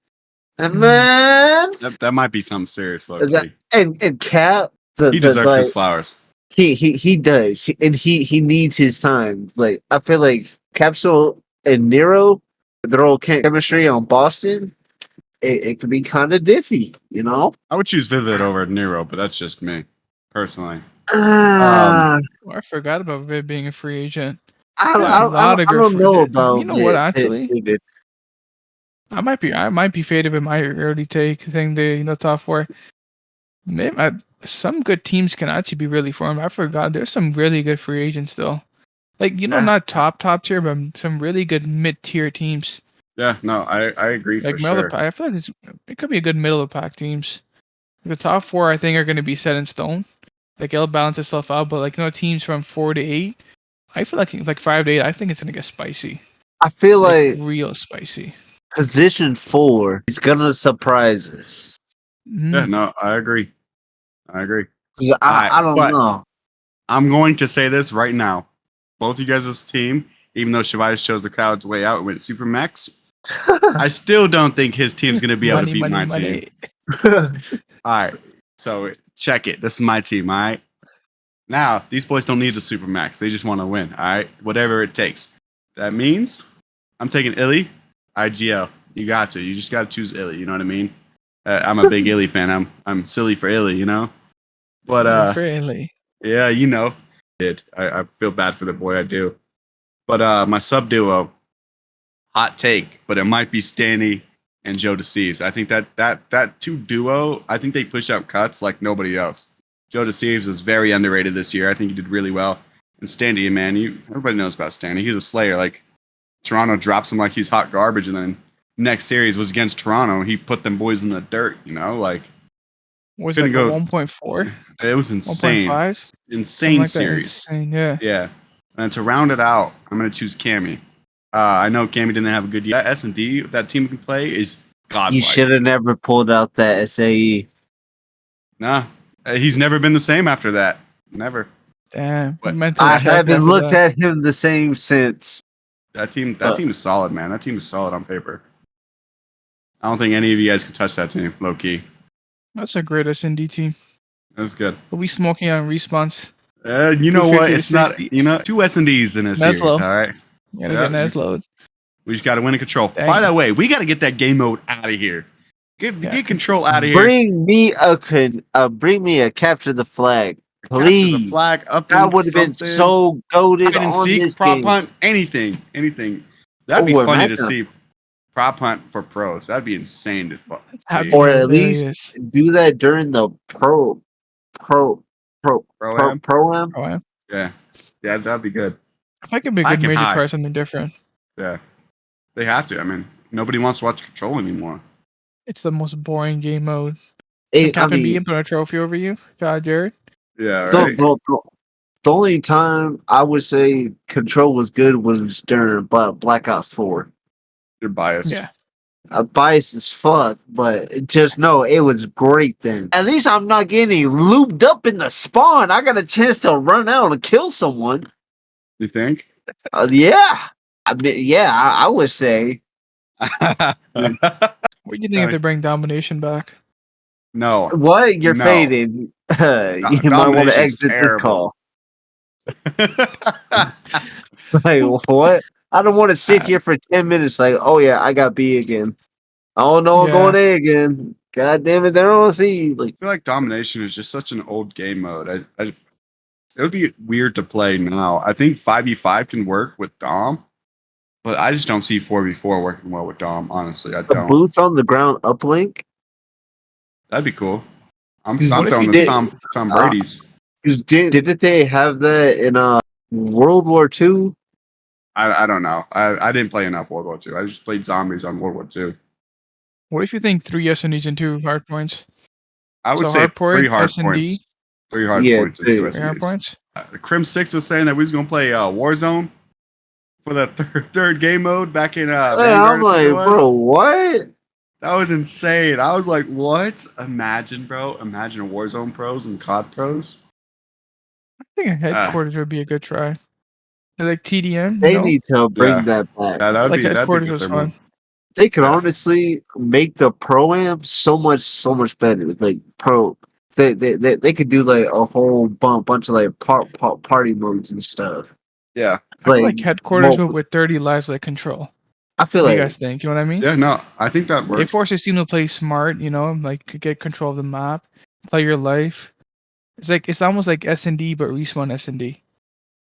and man, That might be something serious, low key. and Cap He deserves his flowers. He does, and he needs his time. Like I feel like Capsule and Nero, their old chemistry on Boston, it could be kind of diffy, I would choose Vivid over Nero, but that's just me, personally. I I forgot about Viv being a free agent. don't know about You know what? Actually, Vivid. I might be faded with my early take saying the top 4. Maybe some good teams can actually be really formed. I forgot there's some really good free agents still. Like not top tier, but some really good mid tier teams. Yeah, no, I agree Like for middle of sure. the pack. I feel like it could be a good middle of the pack teams. The top 4 I think are going to be set in stone. Like it'll balance itself out, but like teams from 4 to 8, I feel like 5 to 8. I think it's going to get spicy. I feel Like like real spicy. position 4 is gonna surprise us. Yeah, no, I agree. I don't know. I'm going to say this right now. Both you guys' team, even though Shavai chose the Cloud's way out and went Super Max, I still don't think his team's going to be able to beat my team. All right. So check it. This is my team. All right. Now, these boys don't need the Super Max. They just want to win. All right. Whatever it takes. That means I'm taking Illy, IGL. You got to. You just got to choose Illy. You know what I mean? I'm a big Illy fan. I'm silly for Illy, you know. But Really? yeah, you know, I feel bad for the boy. I do. But my sub duo, hot take, but it might be Stanny and Joe Deceives. I think that two duo, I think they push out cuts like nobody else. Joe Deceives was very underrated this year. I think he did really well. And Stanny, man, everybody knows about Stanny. He's a slayer. Like Toronto drops him like he's hot garbage, and then next series was against Toronto. He put them boys in the dirt. You know, like Was it like a 1.4? It was insane, 1.5? insane Like series. that. Insane, yeah. Yeah, and to round it out, I'm gonna choose Cammy. I know Cammy didn't have a good year. That S&D that team can play is godlike. You should have never pulled out that SAE. Nah, he's never been the same after that. Never. Damn. But I haven't looked at him the same since. That team is solid, man. That team is solid on paper. I don't think any of you guys can touch that team, low key. That's a great S&D team. That was good. Are we smoking on response? You know what? It's not. You know, 2 S&Ds in a series. All right. Gotta get Neslo. We just got to win a control. Dang. By the way, we got to get that game mode out of here. Get control out of here. Bring me a capture the flag, please. Capture the flag up. That would have been so goated on seek, this prop game. hunt, anything. That'd be funny to see. Prop hunt for pros. That'd be insane to fuck. Or at least do that during the pro am. Yeah, that'd be good. If I could be a good major, try something different. Yeah, they have to. I mean, nobody wants to watch control anymore. It's the most boring game mode. Captain B put a trophy over you, Jared. Yeah, right. The only time I would say control was good was during Black Ops 4. You're biased. Yeah. Biased as fuck, but just know it was great then. At least I'm not getting looped up in the spawn. I got a chance to run out and kill someone. You think? Yeah. I mean, I would say. What do you think if they bring domination back? No. What? You're faded. You might want to exit this call. Like, what? I don't want to sit here for 10 minutes like, oh yeah, I got B again. Oh no, I'm going A again. God damn it, they're on C. Like, I feel like domination is just such an old game mode. It would be weird to play now. I think 5v5 can work with Dom, but I just don't see 4v4 working well with Dom, honestly. I don't. Boots on the ground uplink? That'd be cool. I'm throwing this Tom Brady's. Didn't they have that in World War II? I don't know. I didn't play enough World War II. I just played zombies on World War II. What if you think 3 S&Ds and 2 hard points? I would say 3 hard points. 3 hard points and 2 S&Ds. Crim 6 was saying that we was going to play Warzone for the third game mode back in I'm like, bro, what? That was insane. I was like, what? Imagine, bro. Imagine a Warzone pros and COD pros. I think a headquarters would be a good try. Like TDM. They need to bring that back. Yeah, that'd like be headquarters was fun. They could honestly make the pro-am so much better. Like pro, they could do like a whole bunch of like party modes and stuff. Yeah, I feel like headquarters with 30 lives like control. I feel what like do you guys think? You know what I mean? Yeah, no, I think that works. It forces you to play smart. You know, like get control of the map, play your life. It's almost like S&D but respawn S&D.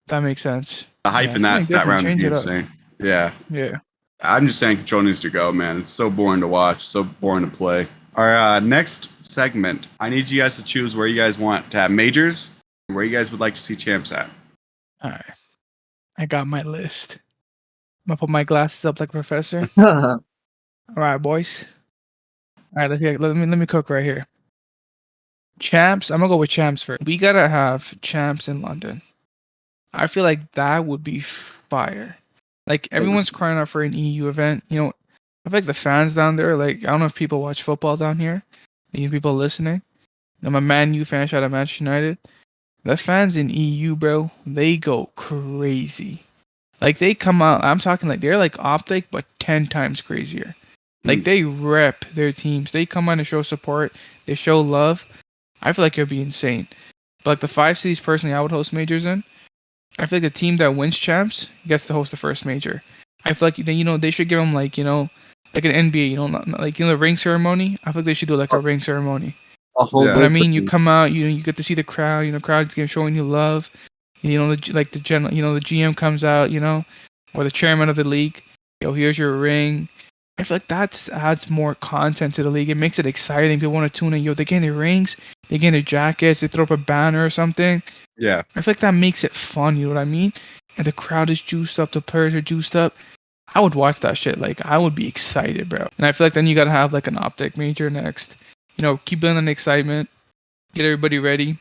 That makes sense. The hype in that round would be insane. Yeah. Yeah. I'm just saying control needs to go, man. It's so boring to watch, so boring to play. Our next segment, I need you guys to choose where you guys want to have majors and where you guys would like to see champs at. All right. I got my list. I'm going to put my glasses up like a professor. All right, boys. All right, let me cook right here. Champs, I'm going to go with champs first. We got to have champs in London. I feel like that would be fire. Like, everyone's crying out for an EU event. You know, I feel like the fans down there, like, I don't know if people watch football down here. You people listening. I'm a Man U fan, shout out Manchester United. The fans in EU, bro, they go crazy. Like, they come out, I'm talking like, they're like Optic, but 10 times crazier. Like, they rep their teams. They come out and show support. They show love. I feel like it would be insane. But like the 5 cities personally I would host majors in, I feel like the team that wins champs gets to host the first major. I feel like they should give them like like an NBA, like the ring ceremony. I feel like they should do like a ring ceremony. A whole Yeah. What I group mean, of you people. come out, you get to see the crowd. Crowd's showing you love. Like the general, the GM comes out, or the chairman of the league. Here's your ring. I feel like that adds more content to the league. It makes it exciting. People want to tune in. They gain their rings, they gain their jackets, they throw up a banner or something. Yeah. I feel like that makes it fun. You know what I mean? And the crowd is juiced up. The players are juiced up. I would watch that shit. Like I would be excited, bro. And I feel like then you gotta have like an optic major next. Keep building the excitement. Get everybody ready.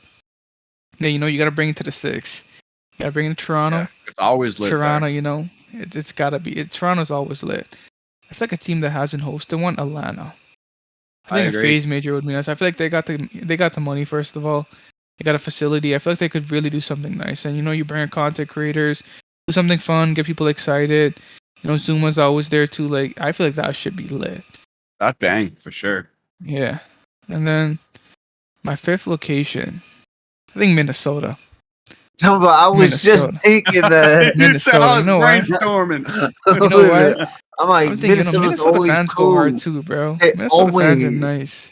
Then you gotta bring it to the 6. You gotta bring it to Toronto. Yeah. It's always lit Toronto, there. it's gotta be. Toronto's always lit. I feel like a team that hasn't hosted one, Atlanta. I think a agree. phase major would be nice. I feel like they got the money first of all. They got a facility. I feel like they could really do something nice. And you bring in content creators, do something fun, get people excited. Zuma's always there too. Like I feel like that should be lit. That bang for sure. Yeah. And then my 5th location, I think Minnesota. Tell me, I was just Minnesota. thinking that. Minnesota. I was You know why? brainstorming. You know what? I'm like, I'm thinking, Minnesota's Minnesota always fans cool. go hard too, bro. They Minnesota fans are always- nice.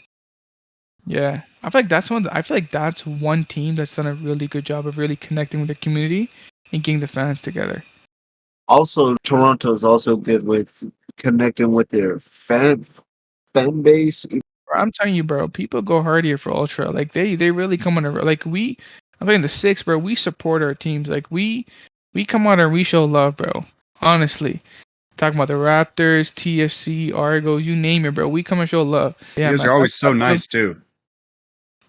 Yeah, I feel like that's one team that's done a really good job of really connecting with the community and getting the fans together. Also, Toronto's also good with connecting with their fan base. Bro, I'm telling you, bro, people go hard here for Ultra. Like they really come on. Like I'm in the 6, bro. We support our teams. Like we come out and we show love, bro. Honestly, talking about the Raptors, TFC, Argos, you name it, bro. We come and show love. Yeah, You guys man, are always so that's- nice too.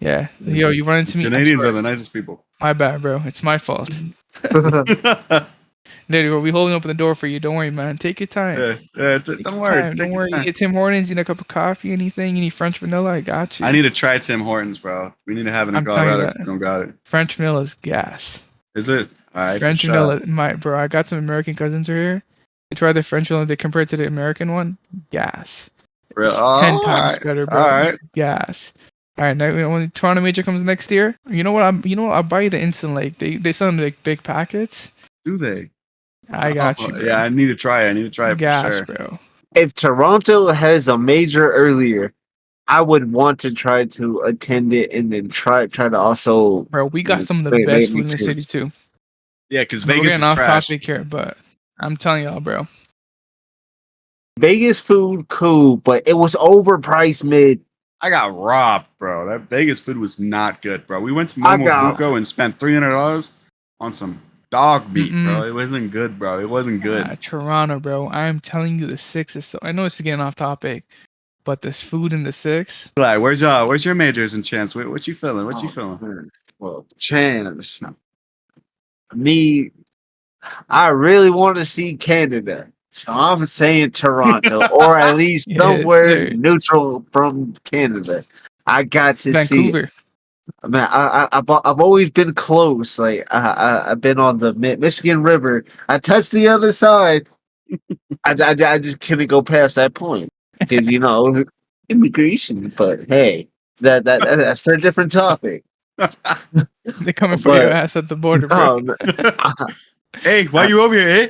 Yeah, yo, you run into me. I'm Canadians sorry. are the nicest people. My bad, bro. It's my fault. yeah, There you go. We holding open the door for you. Don't worry, man. Take your time. don't Take your worry. time. Take Don't your worry. time. You get Tim Hortons. You need a cup of coffee. Anything? You need French vanilla? I got you. I need to try Tim Hortons, bro. We need to have it in I'm telling you Colorado. 'cause that. we don't got it. French vanilla is gas. Is it? All right. French for vanilla, sure. bro. I got some American cousins here. They tried the French vanilla. They compared to the American one. Gas. Real- It's oh, 10 times all right. better, bro. All right. Gas. All right. Now when Toronto Major comes next year, you know what? I'll buy you the instant. Like they sell them like big packets. Do they? I got you, bro. Yeah, I need to try it. I need to try it Gas, for sure. bro. If Toronto has a major earlier, I would want to try to attend it and then try to also. Bro, we got some of the Wait, best wait, food in the makes city sense. too. Yeah, because We're Vegas getting was off trash. topic here, but I'm telling y'all, bro. Vegas food cool, but it was overpriced mid. I got robbed, bro. That Vegas food was not good, bro. We went to I got- Momofuku and spent $300 on some dog meat, bro. Mm-mm. It wasn't good, bro. It wasn't good. Toronto, bro. I'm telling you, the 6 is so. I know it's getting off topic, but this food in the 6. Like, where's your majors and chance? What you feeling? What you feeling? Man. Well, chance. Me, I really want to see Canada. So I'm saying Toronto, or at least Yes, somewhere sir. neutral from Canada. I got to see. Vancouver. Man, I've always been close. Like I've been on the Michigan River. I touched the other side. I just couldn't go past that point because immigration. But hey, that's a different topic. They're coming for your But- ass at the border, bro. Hey, why you over here, eh?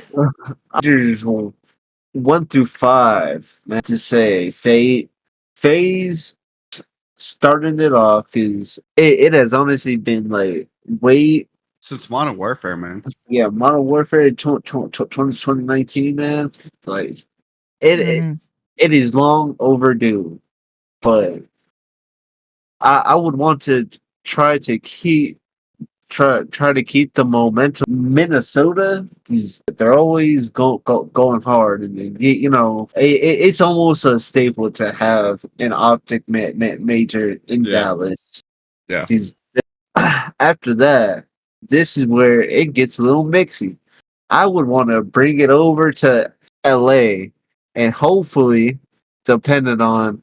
There's 1 through 5. Man, to say phase starting it off is it has honestly been like way Since Modern Warfare, man. Modern Warfare 2019, man. Like Mhm. it is long overdue, but I would want to try to keep the momentum. Minnesota, they're always going hard, and then, it's almost a staple to have an optic major in Yeah. Dallas. Yeah. After that, this is where it gets a little mixy. I would want to bring it over to LA, and hopefully, depending on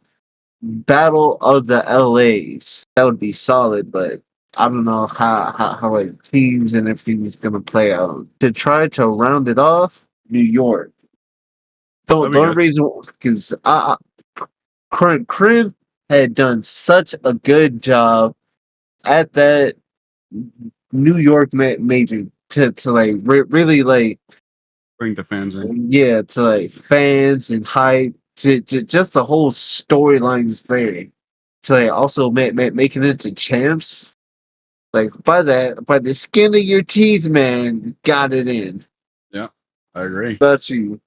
Battle of the LAs, that would be solid, but I don't know how like teams and everything is gonna play out. To try to round it off, New York. The That'd be only good. reason because Crim had done such a good job at that New York major to like really like Bring the fans in. to like fans and hype just the whole storylines there. To like also making it to champs. Like by the skin of your teeth, man, got it in. Yeah, I agree. About you.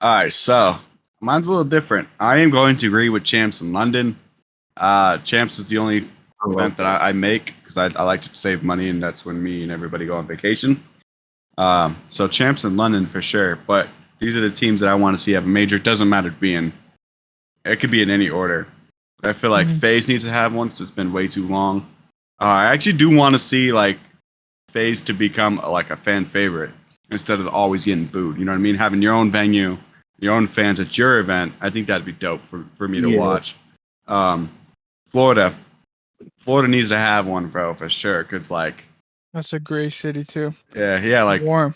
All right, so mine's a little different. I am going to agree with Champs in London. Champs is the only event that I make because I like to save money, and that's when me and everybody go on vacation. So Champs in London for sure. But these are the teams that I want to see have a major. It doesn't matter being. It could be in any order. I feel like FaZe needs to have one since it's been way too long. I actually do want to see like FaZe to become like a fan favorite instead of always getting booed. You know what I mean? Having your own venue, your own fans at your event. I think that'd be dope for me to watch. Florida needs to have one, bro, for sure. Cause like That's a great city too. yeah, like Warm.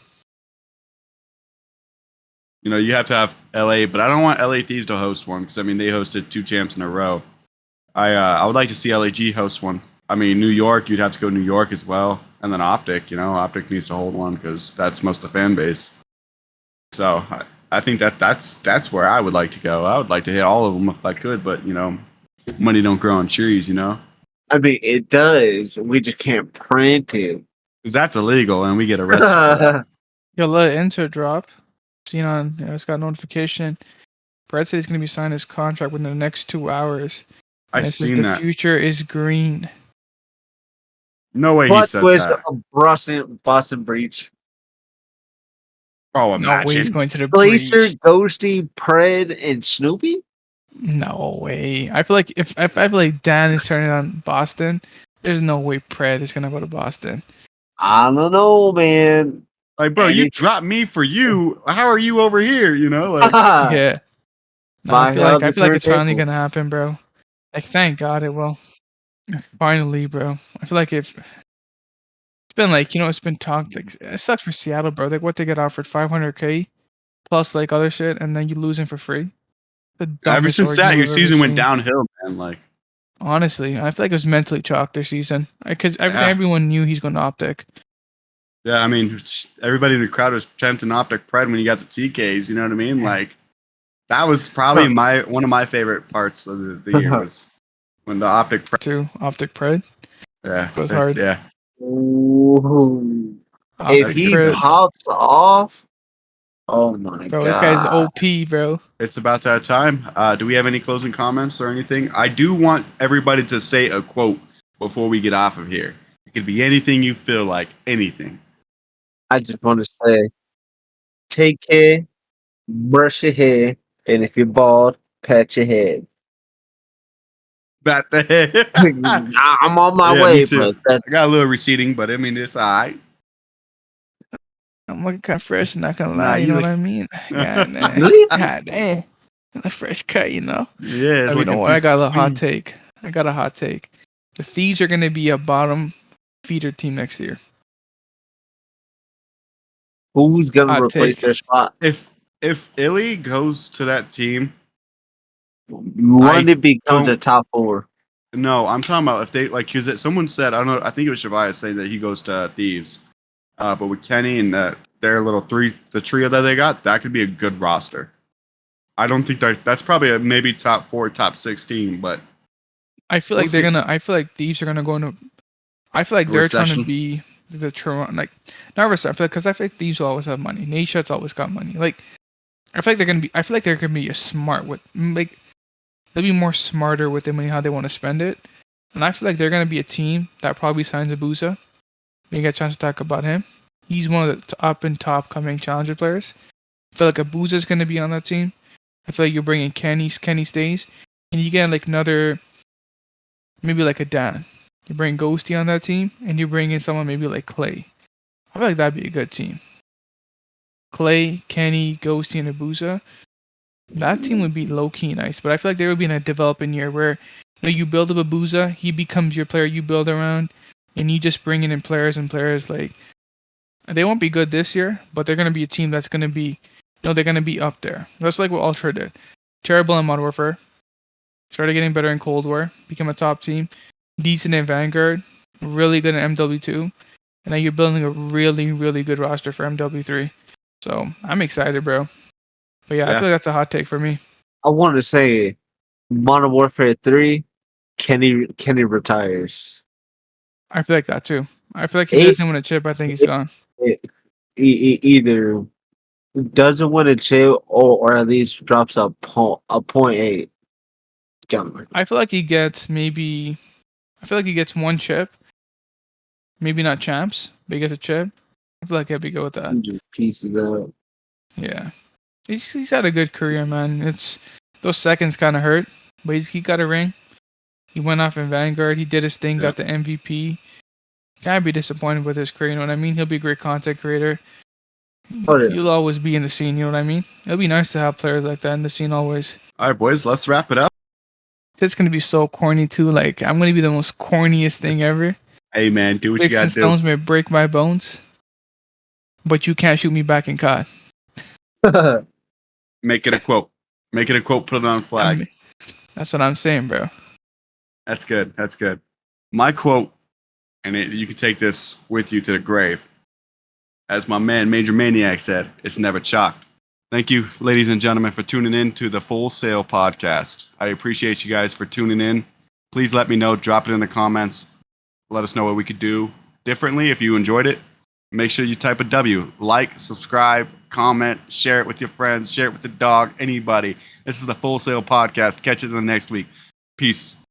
you know, you have to have LA, but I don't want LA Thieves to host one because I mean they hosted 2 champs in a row. I would like to see LAG host one. I mean New York, you'd have to go New York as well, and then Optic. You know, Optic needs to hold one because that's most of the fan base. So I think that's where I would like to go. I would like to hit all of them if I could, but you know, money don't grow on trees. You know, I mean, it does. We just can't print it. because that's illegal and we get arrested. For that. Yo, let it enter drop. Seen on, it's got notification. Brett said he's gonna be signing his contract within the next 2 hours. I've seen that. The future is green. No way he What said was that. a Boston breach? Oh, No way he's imagine. going to the Glacier, breach. Ghosty, Pred, and Snoopy? No way. I feel like if I feel like Dan is turning on Boston, there's no way Pred is gonna go to Boston. I don't know, man. Like, bro, you dropped me for you. How are you over here? You know, like Yeah. No, I feel like it's finally turntable. gonna happen, bro. Like, thank God it will. Finally, bro. I feel like it's been like, it's been talked. Like, it sucks for Seattle, bro. Like, what they get offered, $500K plus like other shit, and then you losing for free. The ever dumbest since that, argument your I've ever season went seen. downhill, man. Like, Honestly, I feel like it was mentally chalked their season because everyone knew he's going to Optic. yeah, I mean, everybody in the crowd was chanting Optic Pride when you got the TKs. You know what I mean? Like, that was probably one of my favorite parts of the year was when the Optic Pride. To Optic Pride. Yeah, It was hard. Yeah. Ooh. If Optic he Pride. pops off, oh my Bro, god. this guy's OP, bro. It's about that time. Do we have any closing comments or anything? I do want everybody to say a quote before we get off of here. It could be anything you feel like, anything. I just want to say, take care, brush your hair, and if you're bald, pat your head. Bat the head. I'm on my Yeah, way, me too. but that's I got a little receding, but I mean, it's all right. I'm looking kind of fresh, not gonna Nah, lie. You you know look- what I mean? God damn. Leave- God damn. A fresh cut, you know? Yeah, it's You know looking what? too I got a little hot sweet. take. The Thieves are gonna be a bottom feeder team next year. who's gonna Hot replace take. their spot? If Illy goes to that team, London becomes a don't- top 4. no, I'm talking about if they like, because someone said, I don't know, I think it was Shavaya saying that he goes to Thieves, but with Kenny and their little the trio that they got, that could be a good roster. I don't think that's probably a maybe top 4, top 16, but I feel like I feel like Thieves are gonna go into. I feel like they're trying to recession. be the Toronto, like not recession, because I feel like Thieves will always have money. Nation's always got money. Like I feel like they're gonna be a smart with like they'll be more smarter with their money how they want to spend it, and I feel like they're gonna be a team that probably signs Abuza. We get a chance to talk about him. He's one of the up and top coming challenger players. I feel like Abuza's gonna be on that team. I feel like you're bringing Kenny stays, and you get like another, maybe like a Dan. You bring Ghosty on that team, and you bring in someone maybe like Clay. I feel like that'd be a good team. Clay, Kenny, Ghosty, and Abuza. That team would be low key nice, but I feel like they would be in a developing year where you build up Abuza, he becomes your player you build around, and you just bring in players like they won't be good this year, but they're gonna be a team that's gonna be, they're gonna be up there. That's like what Ultra did. Terrible in Modern Warfare, started getting better in Cold War, became a top team, decent in Vanguard, really good in MW2, and now you're building a really, really good roster for MW3. So I'm excited, bro. But yeah, I feel like that's a hot take for me. I want to say Modern Warfare 3, Kenny retires. I feel like that too. I feel like if he Eight, doesn't win a chip, I think he's gone. either doesn't win a chip or at least drops a point eight. Gone. I feel like he gets maybe. I feel like he gets one chip. Maybe not champs, but he gets a chip. I feel like I'd be good with that. Just pieces up. Yeah, he's had a good career, man. It's those seconds kind of hurt, but he got a ring. He went off in Vanguard. He did his thing, got the MVP. Can't be disappointed with his career. You know what I mean? He'll be a great content creator. Oh yeah. He'll always be in the scene. You know what I mean? It'll be nice to have players like that in the scene always. All right, boys, let's wrap it up. This is gonna be so corny too. Like I'm gonna be the most corniest thing ever. Hey, man, do what you Sticks gotta and do. stones may break my bones, but you can't shoot me back in COD. Make it a quote. Make it a quote. Put it on a flag. That's what I'm saying, bro. That's good. That's good. My quote, and you can take this with you to the grave. As my man Major Maniac said, it's never chalked. Thank you, ladies and gentlemen, for tuning in to the Full Sail Podcast. I appreciate you guys for tuning in. Please let me know. Drop it in the comments. Let us know what we could do differently if you enjoyed it. Make sure you type a W. Like, subscribe, comment, share it with your friends, share it with the dog, anybody. This is the Full Sail Podcast. Catch it in the next week. Peace.